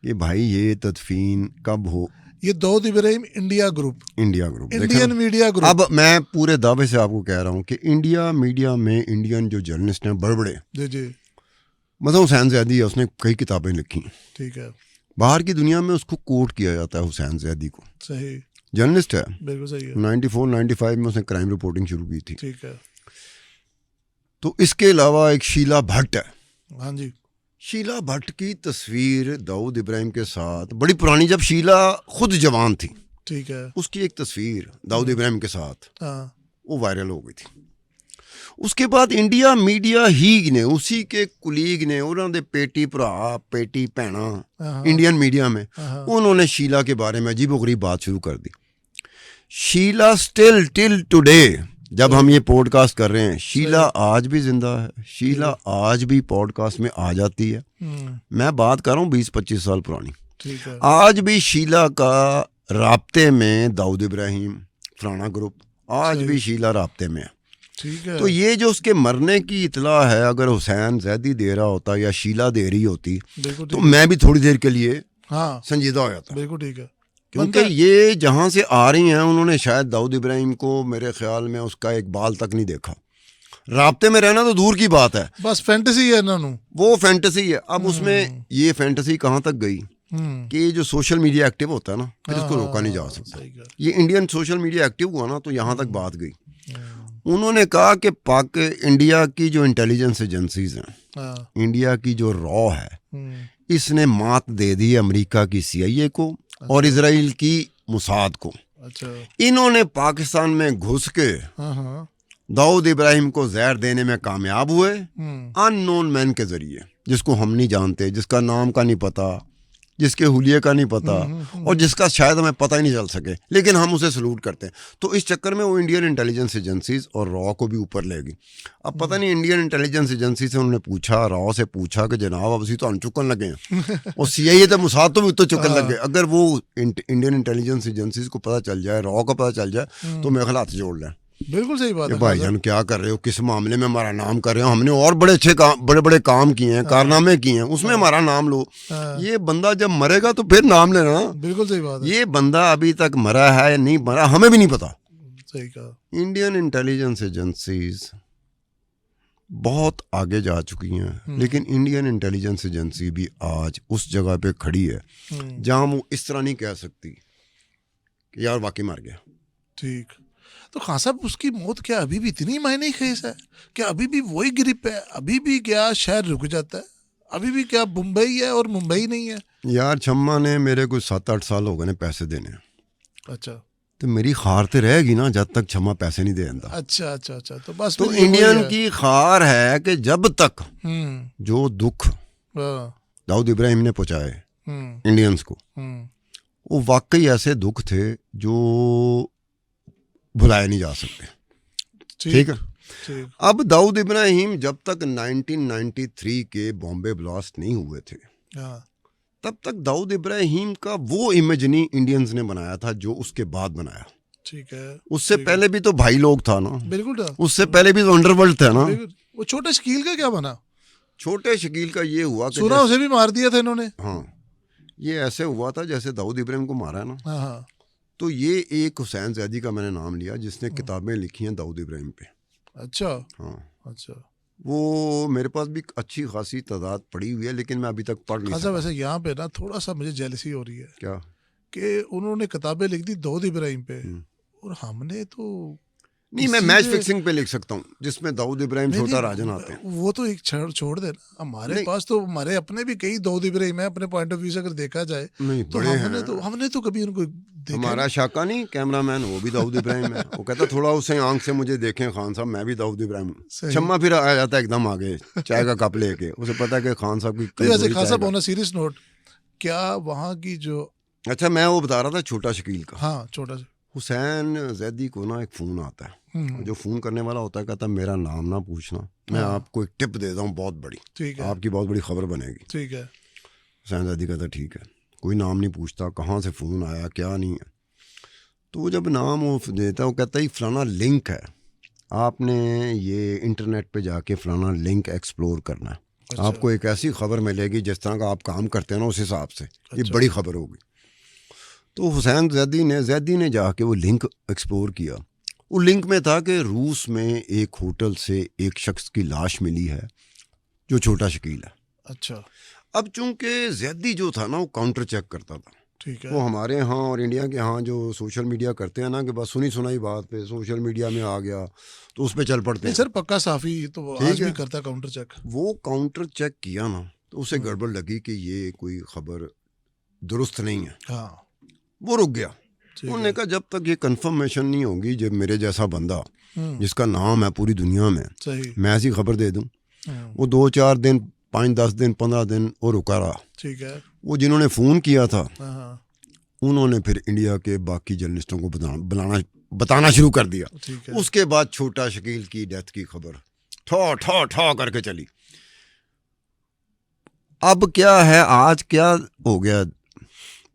कि भाई ये तदफीन कब हो। ये Dawood Ibrahim India group, India group, देखें इंडियन ना? Media group. अब मैं पूरे दावे से आपको कह रहा हूँ कि इंडिया मीडिया में इंडियन जो जर्नलिस्ट हैं बड़े बड़े, जी जी मतलब हुसैन ज़ैदी है, उसने कई किताबें लिखी, ठीक है, बाहर की दुनिया में उसको कोट किया जाता है हुसैन ज़ैदी को, सही, जर्नलिस्ट है, बिल्कुल सही है, 94-95 में उसने क्राइम रिपोर्टिंग शुरू की थी। ठीक है। तो इसके अलावा एक शीला भट्ट है, हाँ जी, शीला भट्ट की तस्वीर दाऊद इब्राहिम के साथ बड़ी पुरानी, जब शीला खुद जवान थी, ठीक है, उसकी एक तस्वीर दाऊद इब्राहिम के साथ हाँ, वो वायरल हो गई थी। उसके बाद इंडिया मीडिया ही ने, उसी के कुलीग ने, उन्होंने पेटी भरा पेटी भैना हाँ, इंडियन मीडिया में, हाँ, उन्होंने शीला के बारे में अजीबोगरीब बात शुरू कर दी। शीला स्टिल टिल टुडे, जब हम ये पॉडकास्ट कर रहे हैं, शीला आज भी जिंदा है, शीला आज भी पॉडकास्ट में आ जाती है। मैं बात कर रहा हूँ 20-25 साल पुरानी, ठीक है, आज भी शीला का राब्ते में दाऊद इब्राहिम फलाना ग्रुप, आज भी शीला राब्ते में है। ठीक है। तो ये जो उसके मरने की इतला है, अगर हुसैन ज़ैदी दे रहा होता या शीला दे रही होती बिल्कुल तो ठीक है, मैं भी थोड़ी देर के लिए हाँ, संजीदा हो जाता, बिल्कुल ठीक है, क्योंकि ये जहाँ से आ रही हैं, उन्होंने शायद दाऊद इब्राहिम को मेरे ख्याल में उसका एक बाल तक नहीं देखा। राब्ते में रहना तो दूर की बात है, बस फैंटेसी है ना, वो फैंटेसी है। अब उसमें ये फैंटेसी कहाँ तक गई कि ये जो सोशल मीडिया एक्टिव होता है ना, फिर इसको रोका नहीं जा सकता। सही कहा। ये इंडियन सोशल मीडिया एक्टिव हुआ ना, तो यहाँ तक बात गई। उन्होंने कहा कि पाक इंडिया की जो इंटेलिजेंस एजेंसीज हैं, हाँ, इंडिया की जो रॉ है, इसने मात दे दी अमेरिका की CIA को और इजराइल की मुसाद को। अच्छा, इन्होंने पाकिस्तान में घुस के हाँ हाँ, दाऊद इब्राहिम को जहर देने में कामयाब हुए, अननोन मैन के जरिए, जिसको हम नहीं जानते, जिसका नाम का नहीं पता, जिसके हुलिये का नहीं पता, और जिसका शायद हमें पता ही नहीं चल सके, लेकिन हम उसे सलूट करते हैं। तो इस चक्कर में वो इंडियन इंटेलिजेंस एजेंसीज और रॉ को भी ऊपर ले गई। अब पता नहीं इंडियन इंटेलिजेंस एजेंसी से उन्होंने पूछा, रॉ से पूछा कि जनाब अब असी तो चुकन लगे हैं, और CIA तो मुसाद तो भी तो चुकन लगे। अगर वो इंडियन इंटेलिजेंस एजेंसीज को पता चल जाए, रॉ को पता चल जाए, तो मेरे ख्याल हाथ जोड़ लें। बिल्कुल सही बात कि है भाईजान क्या कर रहे हो, किस मामले में हमारा नाम कर रहे हो, हमने और बड़े अच्छे काम, बड़े बड़े काम किए हैं, कारनामे किए हैं, उसमें हमारा नाम लो। हाँ, ये बंदा जब मरेगा तो फिर नाम लेना। बिल्कुल सही बात है, ये बंदा अभी तक मरा है या नहीं मरा हमें भी नहीं पता। सही कहा। इंडियन इंटेलिजेंस एजेंसीज बहुत आगे जा चुकी हैं, लेकिन इंडियन इंटेलिजेंस एजेंसी भी आज उस जगह पे खड़ी है जहां वो इस तरह नहीं कह सकती कि यार वाकई मर गया। ठीक। तो खान साहब उसकी मौत क्या अभी भी इतनी मायने खेस है? क्या अभी भी वही ग्रिप है? अभी भी क्या शहर रुक जाता है? अभी भी क्या मुंबई है और मुंबई नहीं है? यार छम्मा ने मेरे को 7-8 साल हो गए ने पैसे देने, अच्छा तो मेरी खार तो रहेगी ना जब तक छम्मा पैसे नहीं दे देता। अच्छा अच्छा अच्छा, तो बस तो फिर ये वही इंडियन है। की खार है कि जब तक जो दुख हाँ, दाऊद इब्राहिम ने पहुंचाए हम्म, इंडियंस को, हम्म, वो वाकई ऐसे दुख थे जो भुलाए नहीं जा सकते। ठीक है। ठीक। अब दाऊद इब्राहिम जब तक 1993 के बॉम्बे ब्लास्ट नहीं हुए थे, हाँ, तब तक दाऊद इब्राहिम का वो इमेज नहीं इंडियंस ने बनाया था जो उसके बाद बनाया। ठीक है। उससे ठीक पहले भी तो भाई लोग था ना, बिल्कुल था। उससे पहले भी तो अंडरवर्ल्ड था ना। बिल्कुल। वो छोटे शकील का क्या बना? छोटे शकील का ये हुआ कि सुना उसे भी मार दिया था इन्होंने। हाँ, ये ऐसे हुआ था जैसे दाऊद इब्राहिम को मारा है ना, हाँ हाँ, तो ये एक हुसैन जैदी का मैंने नाम लिया जिसने किताबें लिखी हैं दाऊद इब्राहिम पे। अच्छा हाँ, अच्छा। वो मेरे पास भी अच्छी खासी तादाद पड़ी हुई है, लेकिन मैं अभी तक पढ़ नहीं खान सका। साहब वैसे यहाँ पे ना थोड़ा सा मुझे जेलसी हो रही है क्या? कि उन्होंने किताबें लिख दी दाऊद इब्राहिम पे और हमने तो नहीं, मैं किसी मैच पे- फिक्सिंग पे लिख सकता हूँ जिसमें दाऊद इब्राहिम नहीं, छोटा नहीं, राजन आते हैं। वो तो एक छोड़ देना। हमारे नहीं। पास तो हमारे अपने भी कई दाऊद इब्राहिम है अपने पॉइंट ऑफ व्यू से अगर देखा जाए। नहीं, तो बड़े हमने तो कभी उनको देखा हमारा शाका नहीं कैमरामैन, वो भी दाऊद इब्राहिम है। वो कहता थोड़ा उसे आंख से मुझे देखें खान साहब, मैं भी दाऊद इब्राहिम हूँ। सही। छम्मा फिर आ जाता है एकदम आगे चाय का कप लेके, उसे पता है कि खान साहब की तो वैसे कमजोरी खान चाय साहब का। ऑन सीरियस नोट, क्या वहाँ की जो अच्छा, मैं वो बता रहा था छोटा शकील का। हाँ छोटा सा हुसैन जैदी को ना एक फ़ोन आता है, जो फ़ोन करने वाला होता है कहता है मेरा नाम ना पूछना, मैं आपको एक टिप देता हूँ बहुत बड़ी, ठीक है आपकी बहुत बड़ी खबर बनेगी। ठीक है। हुसैन जैदी कहता ठीक है, कोई नाम नहीं पूछता, कहाँ से फ़ोन आया क्या नहीं है। तो वो जब नाम वो देता है, वो कहता है फलाना लिंक है, आपने ये इंटरनेट पे जाके फलाना लिंक एक्सप्लोर करना है, अच्छा। आपको एक ऐसी खबर मिलेगी जिस तरह का आप काम करते हैं ना उस हिसाब से ये बड़ी खबर होगी। तो हुसैन जैदी ने जाके वो लिंक एक्सप्लोर किया। वो लिंक में था कि रूस में एक होटल से एक शख्स की लाश मिली है जो छोटा शकील है। अच्छा अब चूंकि जैदी जो था ना वो काउंटर चेक करता था, ठीक है। वो हमारे यहाँ और इंडिया के यहाँ जो सोशल मीडिया करते हैं ना कि बस सुनी सुनाई बात पे सोशल मीडिया में आ गया तो उस पर चल पड़ते नहीं हैं। सर पक्का साफी तो ठीक आज भी है। करता है काउंटर चेक। वो काउंटर चेक किया ना तो उसे गड़बड़ लगी कि ये कोई खबर दुरुस्त नहीं है, हाँ वो रुक गया। ठीक उन्होंने है। कहा जब तक ये कंफर्मेशन नहीं होगी, जब मेरे जैसा बंदा हम्म, जिसका नाम है पूरी दुनिया में, सही। मैं ऐसी खबर दे दूं। वो 2-4 दिन 5-10 दिन 15 दिन और रुका रहा। ठीक है। वो जिन्होंने फ़ोन किया था हाँ हाँ उन्होंने फिर इंडिया के बाकी जर्नलिस्टों को बताना शुरू कर दिया। ठीक है। उसके बाद छोटा शकील की डेथ की खबर ठो ठो ठो करके चली। अब क्या है, आज क्या हो गया,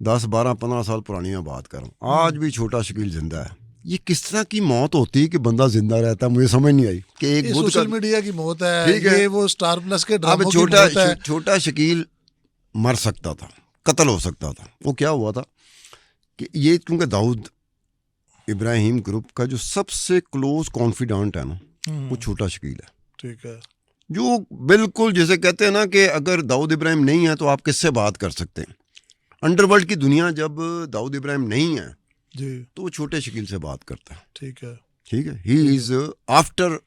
10-12-15 साल पुरानी मैं बात कर रहा हूँ, आज भी छोटा शकील जिंदा है। ये किस तरह की मौत होती है कि बंदा जिंदा रहता है, मुझे समझ नहीं आई कि एक ये बुध सोशल का। मीडिया की मौत है, ठीक है। ये वो स्टार प्लस के अब ड्रामों की मौत है। छोटा शकील मर सकता था, कत्ल हो सकता था। वो क्या हुआ था कि ये क्योंकि दाऊद इब्राहिम ग्रुप का जो सबसे क्लोज कॉन्फिडेंट है ना वो छोटा शकील है। ठीक है। जो बिल्कुल जैसे कहते हैं ना कि अगर दाऊद इब्राहिम नहीं है तो आप किससे बात कर सकते हैं। अंडरवर्ल्ड की दुनिया जब दाऊद इब्राहिम नहीं है जी तो वो छोटे शकील से बात करता है। ठीक है। ठीक है, he is after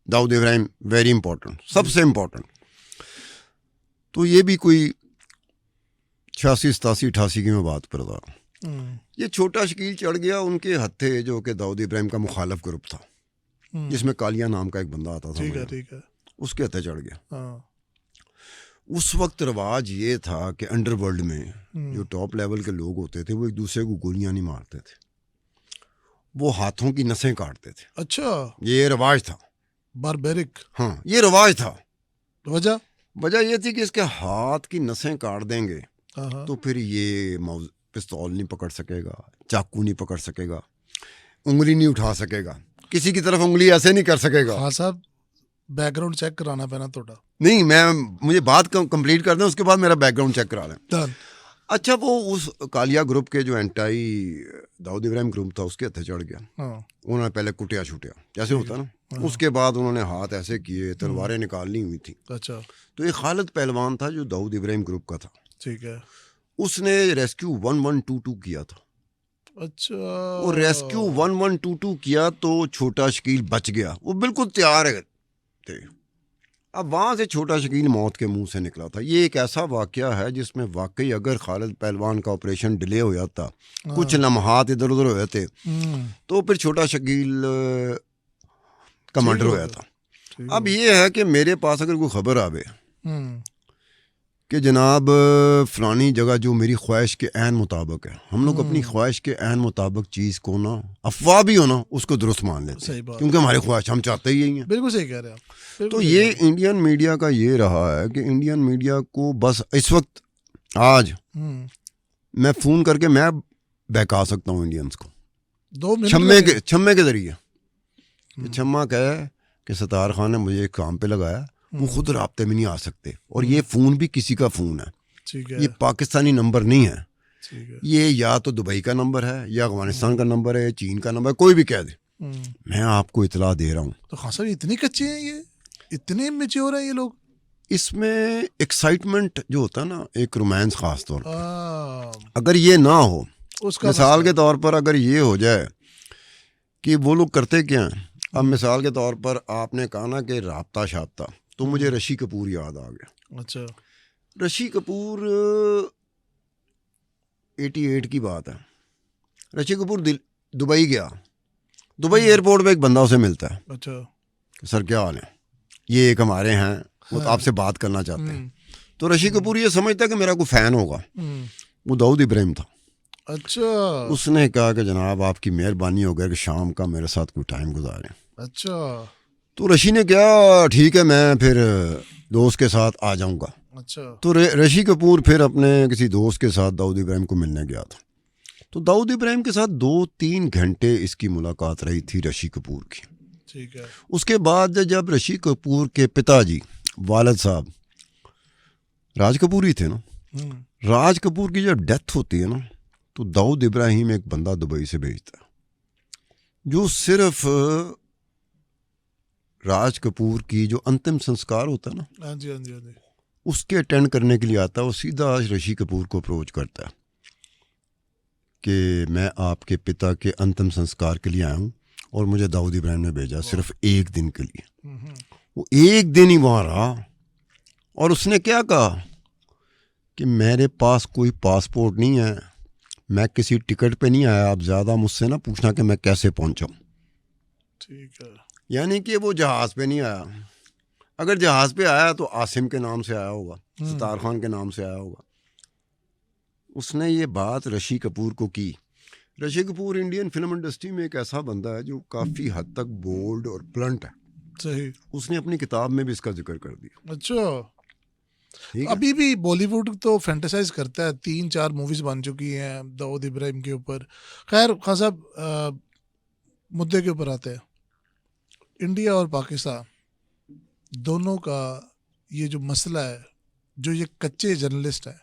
Dawood Ibrahim very important, सबसे इंपॉर्टेंट। तो ये भी कोई 86 87 88 की मैं बात कर रहा हूँ। ये छोटा शकील चढ़ गया उनके हत्थे जो कि दाऊद इब्राहिम का मुखालफ ग्रुप था जिसमें कालिया नाम का एक बंदा आता था। ठीक है। ठीक है। उसके हत्थे चढ़ गया। हाँ उस वक्त रिवाज ये था कि अंडरवर्ल्ड में जो टॉप लेवल के लोग होते थे वो एक दूसरे को गोलियां नहीं मारते थे, वो हाथों की नसें काटते थे। अच्छा ये रिवाज था, बारबेरिक। हाँ ये रिवाज था। वजह ये थी कि इसके हाथ की नसें काट देंगे हाँ हाँ तो फिर ये पिस्तौल नहीं पकड़ सकेगा, चाकू नहीं पकड़ सकेगा, उंगली नहीं उठा सकेगा। किसी की तरफ उंगली ऐसे नहीं कर सकेगा। हाँ साहब, बैकग्राउंड चेक कराना पैना थोड़ा। नहीं, मुझे बात कंप्लीट कर दें, उसके बाद मेरा बैकग्राउंड चेक करा लें। डन। अच्छा, वो उस कालिया ग्रुप के जो एंटी दाऊद इब्राहिम ग्रुप था उसके हथे चढ़ गया। हाँ उन्होंने पहले कुटिया छुटिया जैसे होता ना, उसके बाद उन्होंने हाथ ऐसे किए, तलवारें निकालनी हुई थी। अच्छा तो एक खालिद पहलवान था जो दाऊद इब्राहिम ग्रुप का था, ठीक है। उसने रेस्क्यू 1122 किया था। अच्छा वो रेस्क्यू 1122 किया तो छोटा शकील बच गया, वो बिल्कुल तैयार थे। अब वहाँ से छोटा शकील मौत के मुंह से निकला था। ये एक ऐसा वाकया है जिसमें वाकई अगर खालिद पहलवान का ऑपरेशन डिले हो जाता, कुछ लम्हात इधर उधर हुए थे, तो फिर छोटा शकील का मर्डर हुआ था। अब ये है कि मेरे पास अगर कोई खबर आवे कि जनाब फलानी जगह जो मेरी ख्वाहिश के ऐन मुताबिक है, हम लोग अपनी ख्वाहिश के ऐन मुताबिक चीज़ को ना, अफवाह भी हो ना, उसको दुरुस्त मान लेते हैं, क्योंकि हमारी ख्वाहिश हम चाहते ही हैं। बिल्कुल सही कह रहे हैं आप। तो ये इंडियन मीडिया का ये रहा है कि इंडियन मीडिया को बस इस वक्त आज मैं फ़ोन करके मैं बहका सकता हूँ इंडियंस को 2 मिनट छम्मे के ज़रिए। छम्मा कहे कि सतार खान ने मुझे एक काम पे लगाया, वो खुद राब्ते में नहीं आ सकते, और ये फ़ोन भी किसी का फ़ोन है, ठीक है, ये पाकिस्तानी नंबर नहीं है, ठीक है। ये या तो दुबई का नंबर है, या अफगानिस्तान का नंबर है, चीन का नंबर है, कोई भी कह दे, मैं आपको इतला दे रहा हूँ। तो खान साहब इतने कच्चे हैं, ये इतने मैच्योर हैं ये लोग। इसमें एक्साइटमेंट जो होता है ना, एक रोमांस खास तौर पर, आ, अगर ये ना हो, उसका मिसाल के तौर पर अगर ये हो जाए कि वो लोग करते क्या हैं, अब मिसाल के तौर पर आपने कहा ना कि राब्ता शाब्ता, तो मुझे ऋषि कपूर याद आ गया। अच्छा, ऋषि कपूर 88 की बात है, ऋषि कपूर दुबई गया, दुबई एयरपोर्ट पे एक बंदा उसे मिलता है, अच्छा, सर क्या हाल है, ये एक हमारे हैं, वो तो आपसे बात करना चाहते हैं। तो ऋषि कपूर ये समझता है कि मेरा कोई फ़ैन होगा, वो दाऊद इब्राहिम था। अच्छा, उसने कहा कि जनाब आपकी मेहरबानी हो गया कि शाम का मेरे साथ कोई टाइम गुजारें। अच्छा, तो ऋषि ने कहा ठीक है, मैं फिर दोस्त के साथ आ जाऊंगा। अच्छा, तो ऋषि कपूर फिर अपने किसी दोस्त के साथ दाऊद इब्राहिम को मिलने गया था। तो दाऊद इब्राहिम के साथ 2-3 घंटे इसकी मुलाकात रही थी ऋषि कपूर की। ठीक है। उसके बाद जब ऋषि कपूर के पिताजी वालिद साहब राज कपूर ही थे ना, राज कपूर की जब डेथ होती है ना, तो दाऊद इब्राहिम एक बंदा दुबई से भेजता है जो सिर्फ राज कपूर की जो अंतिम संस्कार होता है ना, हाँ जी, हाँ जी, हाँ जी, उसके अटेंड करने के लिए आता है। वो सीधा ऋषि कपूर को अप्रोच करता है कि मैं आपके पिता के अंतिम संस्कार के लिए आया हूँ और मुझे दाऊद इब्राहिम ने भेजा सिर्फ 1 दिन के लिए। वो 1 दिन ही वहाँ रहा और उसने क्या कहा कि मेरे पास कोई पासपोर्ट नहीं है, मैं किसी टिकट पे नहीं आया, आप ज़्यादा मुझसे ना पूछना कि मैं कैसे पहुँचा। ठीक है। यानी कि वो जहाज़ पे नहीं आया, अगर जहाज़ पे आया तो आसिम के नाम से आया होगा, सतार खान के नाम से आया होगा। उसने ये बात ऋषि कपूर को की। Rishi Kapoor Indian film industry में एक ऐसा बंदा है जो काफ़ी हद तक बोल्ड और ब्लंट है। सही। उसने अपनी किताब में भी इसका जिक्र कर दिया। अच्छा, ठीक है? अभी भी बॉलीवुड तो फैंटेसाइज करता है, 3-4 मूवीज बन चुकी हैं दाऊद इब्राहिम के ऊपर। खैर खान साहब, मुद्दे के ऊपर आते हैं। इंडिया और पाकिस्तान दोनों का ये जो मसला है, जो ये कच्चे जर्नलिस्ट हैं,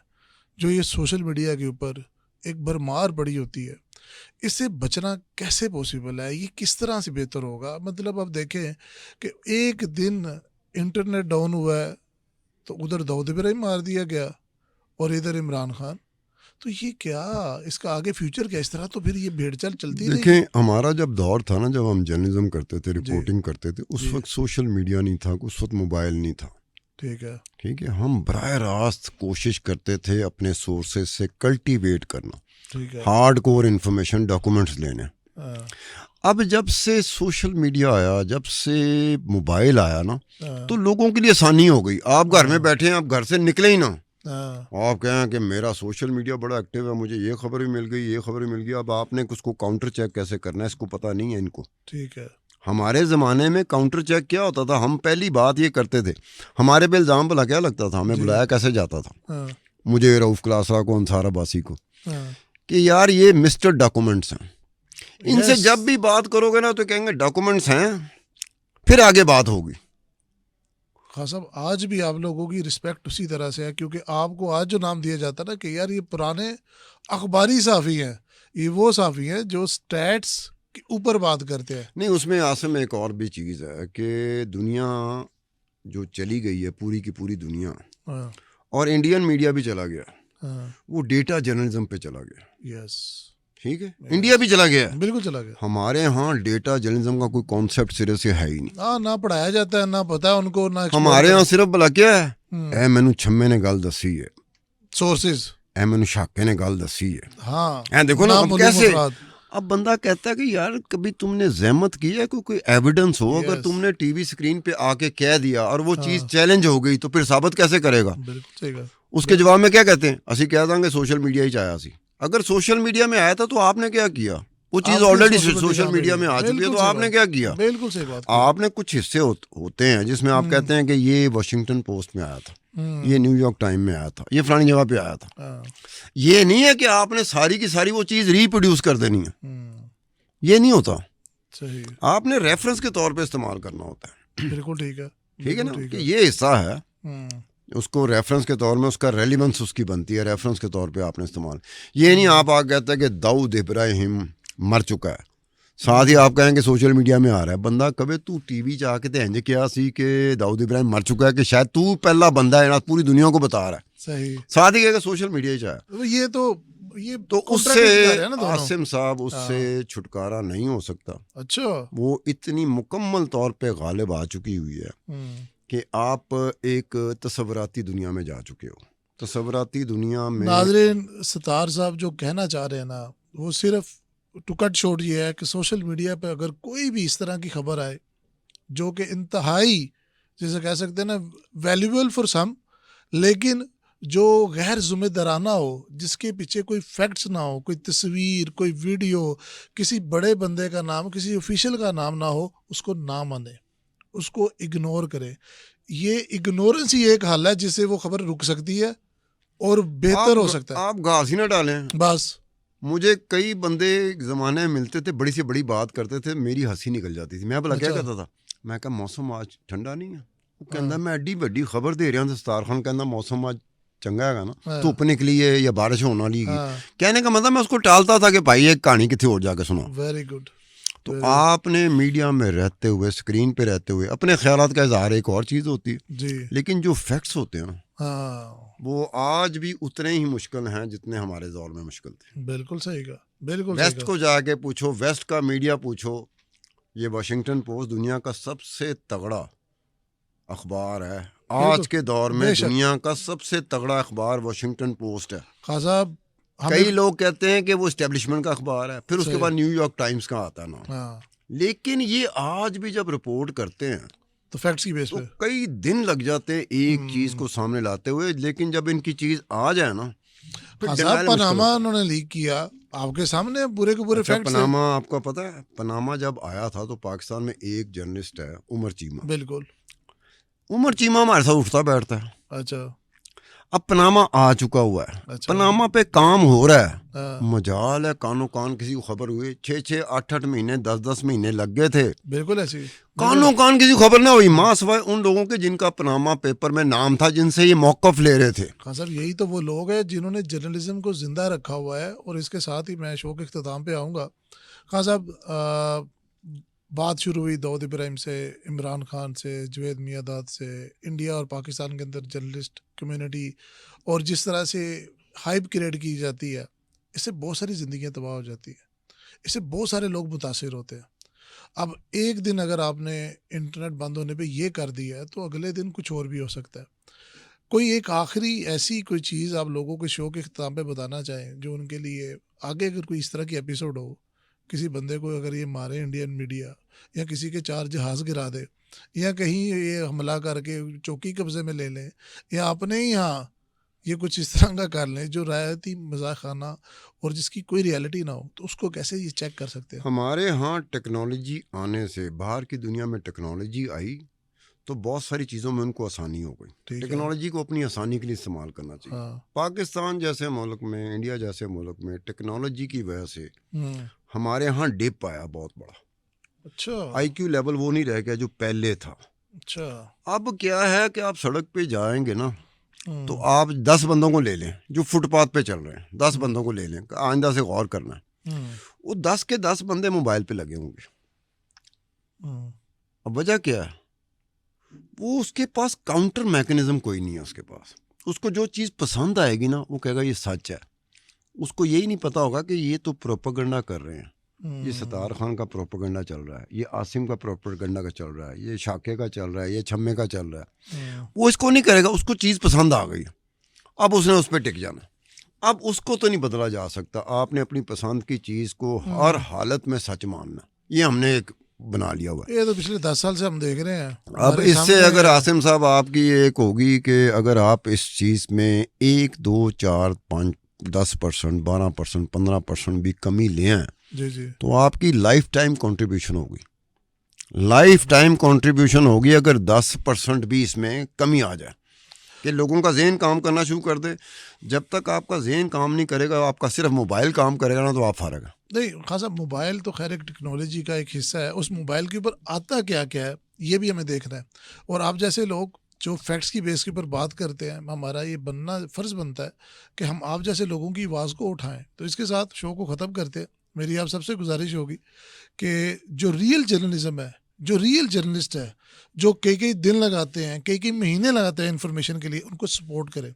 जो ये सोशल मीडिया के ऊपर एक भरमार पड़ी होती है, इससे बचना कैसे पॉसिबल है? ये किस तरह से बेहतर होगा? मतलब अब देखें कि एक दिन इंटरनेट डाउन हुआ है तो उधर दाऊद इब्राहिम मार दिया गया और इधर इमरान खान। तो ये क्या, इसका आगे फ्यूचर क्या? इस तरह तो फिर ये भेड़चाल चलती रहेगी। देखें, हमारा जब दौर था ना, जब हम जर्नलिज्म करते थे, रिपोर्टिंग करते थे, उस वक्त सोशल मीडिया नहीं था, उस वक्त मोबाइल नहीं था। ठीक है। ठीक है, हम बराह रास्त कोशिश करते थे अपने सोर्सेज से कल्टीवेट करना, ठीक है। हार्ड कोर इन्फॉर्मेशन, डॉक्यूमेंट्स लेने। हाँ, अब जब से सोशल मीडिया आया, जब से मोबाइल आया ना, हाँ, तो लोगों के लिए आसानी हो गई। आप घर में बैठे हैं, आप घर से निकले ही ना, हाँ, आप कहें कि मेरा सोशल मीडिया बड़ा एक्टिव है, मुझे ये खबर भी मिल गई, ये खबर भी मिल गई। अब आपने उसको काउंटर चेक कैसे करना है, इसको पता नहीं है इनको। ठीक है। हमारे ज़माने में काउंटर चेक क्या होता था? हम पहली बात ये करते थे, हमारे पे इल्ज़ाम भला क्या लगता था, हमें बुलाया कैसे जाता था, हाँ, मुझे रऊफ़ क्लासरा को, अंसार अब्बासी को, हाँ, कि यार ये मिस्टर डॉक्यूमेंट्स हैं, इनसे Yes. जब भी बात करोगे ना तो कहेंगे डॉक्यूमेंट्स हैं, फिर आगे बात होगी। हाँ साहब, आज भी आप लोगों की रिस्पेक्ट उसी तरह से है, क्योंकि आपको आज जो नाम दिया जाता है ना कि यार ये पुराने अखबारी साफ़ी हैं, ये वो साफ़ी हैं जो स्टैट्स के ऊपर बात करते हैं। नहीं, उसमें आसिम एक और भी चीज़ है कि दुनिया जो चली गई है, पूरी की पूरी दुनिया, हाँ, और इंडियन मीडिया भी चला गया, हाँ, वो डेटा जर्नलिज्म पे चला गया। यस, ठीक है, इंडिया भी चला गया है। बिल्कुल चला गया। हमारे यहाँ डेटा जर्नलिज्म का कोई कॉन्सेप्ट सिरे से है ही नहीं। हाँ, ना पढ़ाया जाता है, ना पता है उनको, ना हमारे यहाँ सिर्फ भला क्या है, ए मैनू छम्मे ने गल दसी है, सोर्सेज। ए मैनू शाके ने गल दसी है। हाँ, ए देखो ना, अब नाम कैसे, मुराद। अब बंदा कहता है कि यार कभी तुमने जहमत की है, कोई एविडेंस हो, अगर Yes. तुमने टीवी स्क्रीन पे आके कह दिया और वो चीज चैलेंज हो गई तो फिर साबित कैसे करेगा? बिल्कुल सही कहा। उसके जवाब में क्या कहते हैं, असी कह देंगे सोशल मीडिया ही आया सी। अगर सोशल मीडिया में आया था तो आपने क्या किया? वो चीज आपने already social media social media में में आ चुकी है, बिल्कुल तो सही आपने बात। क्या किया? बिल्कुल सही बात की। आपने कुछ हिस्से होते हैं जिसमें आप कहते हैं कि ये वॉशिंगटन पोस्ट में आया था, ये न्यूयॉर्क टाइम में आया था, ये फलानी जगह पे आया था। हाँ, ये नहीं है कि आपने सारी की सारी वो चीज रिप्रोड्यूस कर देनी है, ये नहीं होता। सही, आपने रेफरेंस के तौर पे इस्तेमाल करना होता है। बिल्कुल ठीक है। ठीक है ना, बिल्कुल कि ठीक ये हिस्सा है, है। उसको रेफरेंस के तौर में उसका रेलिवेंस उसकी बनती है, रेफरेंस के तौर पे आपने इस्तेमाल। ये नहीं आप आगे कहते हैं कि दाऊद इब्राहिम मर चुका है, साथ ही आप कहेंगे सोशल मीडिया में आ रहा है। बंदा कभी तू टीवी च आके ते इंज क्या सी कि दाऊद इब्राहिम मर चुका है कि शायद तू पहला बंदा है ना पूरी दुनिया को बता रहा है, सही। साथ ही कहेगा सोशल मीडिया ही आया। तो ये तो contradict कर रहे हैं ना उससे दोनों। आसिम साहब, उससे छुटकारा नहीं हो सकता। अच्छा। वो इतनी मुकम्मल तौर पे गालिब आ चुकी हुई है कि आप एक तस्वराती दुनिया में जा चुके हो। तस्वराती दुनिया में नाज़रीन, सतार साहब जो कहना चाह रहे हैं ना, वो सिर्फ टू कट शॉर्ट ये है कि सोशल मीडिया पे अगर कोई भी इस तरह की खबर आए जो कि इंतहाई, जैसे कह सकते हैं ना, वैल्यूएबल फॉर सम, लेकिन जो गैर जिम्मेदाराना हो, जिसके पीछे कोई फैक्ट्स ना हो, कोई तस्वीर, कोई वीडियो, किसी बड़े बंदे का नाम, किसी ऑफिशियल का नाम ना हो, उसको ना माने, उसको इग्नोर करे। ये इग्नोरेंस ही एक हल है जिससे वो खबर रुक सकती है और बेहतर हो सकता है। आप घास ही ना डालें। बस मुझे कई बंदे जमाने में मिलते थे, बड़ी से बड़ी बात करते थे, मेरी हंसी निकल जाती थी। मैं भला क्या अच्छा। कहता था, मैं कहा मौसम आज ठंडा नहीं है, वो कहता मैं एडी वड्डी खबर दे रहा हूं, सतार खान कहता मौसम आज चंगा है ना, धुप निकली है या बारिश होने वाली है। कहने का मतलब मैं उसको टालता था कि भाई एक कहानी कितने और जाके सुनो। Very good. तो आपने मीडिया में रहते हुए, स्क्रीन पे रहते हुए, अपने ख्यालात का इजहार एक और चीज़ होती है जी। लेकिन जो फैक्ट्स होते हैं ना, हाँ, वो आज भी उतने ही मुश्किल हैं जितने हमारे दौर में मुश्किल थे। बिल्कुल सही कहा, बिल्कुल सही वेस्ट कहा। को जाके पूछो, वेस्ट का मीडिया पूछो, ये वॉशिंगटन पोस्ट दुनिया का सबसे तगड़ा अखबार है आज के दौर में। बेशक। दुनिया का सबसे तगड़ा अखबार वॉशिंगटन पोस्ट है। खान साहब, कई लोग कहते हैं कि वो एस्टेब्लिशमेंट का अखबार है, फिर उसके सही। बाद न्यूयॉर्क टाइम्स का आता है ना। हाँ, लेकिन ये आज भी जब रिपोर्ट करते हैं तो फैक्ट्स की बेस तो पे कई दिन लग जाते हैं एक चीज को सामने लाते हुए, लेकिन जब इनकी चीज आ जाए ना फिर हाँ denial साहब, मुश्किल पनामा होता है। उन्होंने लीक किया आपके सामने, पूरे के पूरे अच्छा, फैक्ट्स पनामा आपको पता है, पनामा जब आया था तो पाकिस्तान में एक जर्नलिस्ट है उमर चीमा। बिल्कुल। उमर चीमा हमारे साथ उठता बैठता है। अच्छा। अब पनामा आ चुका हुआ है, अच्छा। पनामा पे काम हो रहा है, हाँ, मजाल है कानो कान किसी को खबर हुई, 6-6, 8-8 महीने, 10-10 महीने लग गए थे, बिल्कुल ऐसी। कानो कान किसी को खबर ना हुई, मां सवाए उन लोगों के जिनका पनामा पेपर में नाम था, जिनसे ये मौकफ ले रहे थे। खान साहब, यही तो वो लोग हैं जिन्होंने जर्नलिज्म को जिंदा रखा हुआ है। और इसके साथ ही मैं शो के अख्ताम पे आऊँगा। खान साहब, बात शुरू हुई दाऊद इब्राहिम से, इमरान खान से, जवेद मियादाद से, इंडिया और पाकिस्तान के अंदर जर्नलिस्ट कम्युनिटी और जिस तरह से हाइप क्रिएट की जाती है, इससे बहुत सारी ज़िंदगियाँ तबाह हो जाती है, इससे बहुत सारे लोग मुतासिर होते हैं। अब एक दिन अगर आपने इंटरनेट बंद होने पे ये कर दिया है तो अगले दिन कुछ और भी हो सकता है। कोई एक आखिरी ऐसी कोई चीज़ आप लोगों के शो के अख्ताम पे बताना चाहें जो उनके लिए आगे अगर कोई इस तरह की एपिसोड हो, किसी बंदे को अगर ये मारे इंडियन मीडिया, या किसी के 4 जहाज़ गिरा दे, या कहीं ये हमला करके चौकी कब्जे में ले लें, या अपने ही यहाँ ये कुछ इस तरह का कर लें जो रायती मजाक खाना और जिसकी कोई रियलिटी ना हो, तो उसको कैसे ये चेक कर सकते हैं? हमारे यहाँ टेक्नोलॉजी आने से, बाहर की दुनिया में टेक्नोलॉजी आई तो बहुत सारी चीज़ों में उनको आसानी हो गई। ठीक है। टेक्नोलॉजी को अपनी आसानी के लिए इस्तेमाल करना चाहिए। हाँ। पाकिस्तान जैसे मुल्क में, इंडिया जैसे मुल्क में टेक्नोलॉजी की वजह से हमारे यहाँ डिप आया बहुत बड़ा। अच्छा आईक्यू लेवल वो नहीं रह गया जो पहले था। अच्छा। अब क्या है कि आप सड़क पे जाएंगे ना, तो हम्म, आप 10 बंदों को ले लें जो फुटपाथ पे चल रहे हैं, 10 बंदों को ले लें, आइंदा से गौर करना है, हम्म, वो 10 के 10 बंदे मोबाइल पे लगे होंगे। हम्म, अब वजह क्या है? वो उसके पास काउंटर मैकेनिज्म कोई नहीं है उसके पास। उसको जो चीज़ पसंद आएगी ना वो कहेगा ये सच है। उसको यही नहीं पता होगा कि ये तो प्रोपेगेंडा कर रहे हैं, ये सतार खान का प्रोपेगेंडा चल रहा है, ये आसिम का प्रोपेगेंडा का चल रहा है, ये शाके का चल रहा है, ये छम्मे का चल रहा है। वो इसको नहीं करेगा, उसको चीज़ पसंद आ गई, अब उसने उस पर टिक जाना। अब उसको तो नहीं बदला जा सकता। आपने अपनी पसंद की चीज़ को हर हालत में सच मानना, ये हमने एक बना लिया हुआ है। ये तो पिछले 10 साल से हम देख रहे हैं। अब हमारे इससे सामने- अगर आसिम साहब आपकी एक होगी कि अगर आप इस चीज़ में 1, 2, 4, 5, 10%, 12%, 15% भी कमी ले आए जी जी, तो आपकी लाइफ टाइम कंट्रीब्यूशन होगी। लाइफ टाइम कंट्रीब्यूशन होगी अगर 10% भी इसमें कमी आ जाए, कि लोगों का जहन काम करना शुरू कर दे। जब तक आपका जहन काम नहीं करेगा, आपका सिर्फ मोबाइल काम करेगा ना, तो आप फारग है। नहीं खान साहब, मोबाइल तो खैर एक टेक्नोलॉजी का एक हिस्सा है। उस मोबाइल के ऊपर आता क्या क्या है ये भी हमें देखना है। और आप जैसे लोग जो फैक्ट्स की बेस के ऊपर बात करते हैं, हमारा ये बनना फ़र्ज़ बनता है कि हम आप जैसे लोगों की आवाज़ को उठाएं। तो इसके साथ शो को ख़त्म करते हैं। मेरी आप सबसे गुजारिश होगी कि जो रियल जर्नलिज्म है, जो रियल जर्नलिस्ट है, जो कई कई दिन लगाते हैं, कई कई महीने लगाते हैं इन्फॉर्मेशन के लिए, उनको सपोर्ट करें।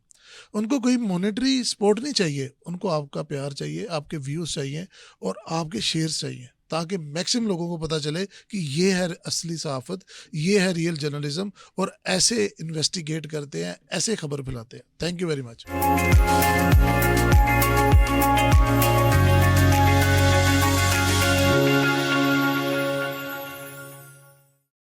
उनको कोई मॉनेटरी सपोर्ट नहीं चाहिए, उनको आपका प्यार चाहिए, आपके व्यूज़ चाहिए और आपके शेयर्स चाहिए, ताकि मैक्सिमम लोगों को पता चले कि ये है असली सहाफ़त, ये है रियल जर्नलिज्म, और ऐसे इन्वेस्टिगेट करते हैं, ऐसे खबर फैलाते हैं। Thank you very much.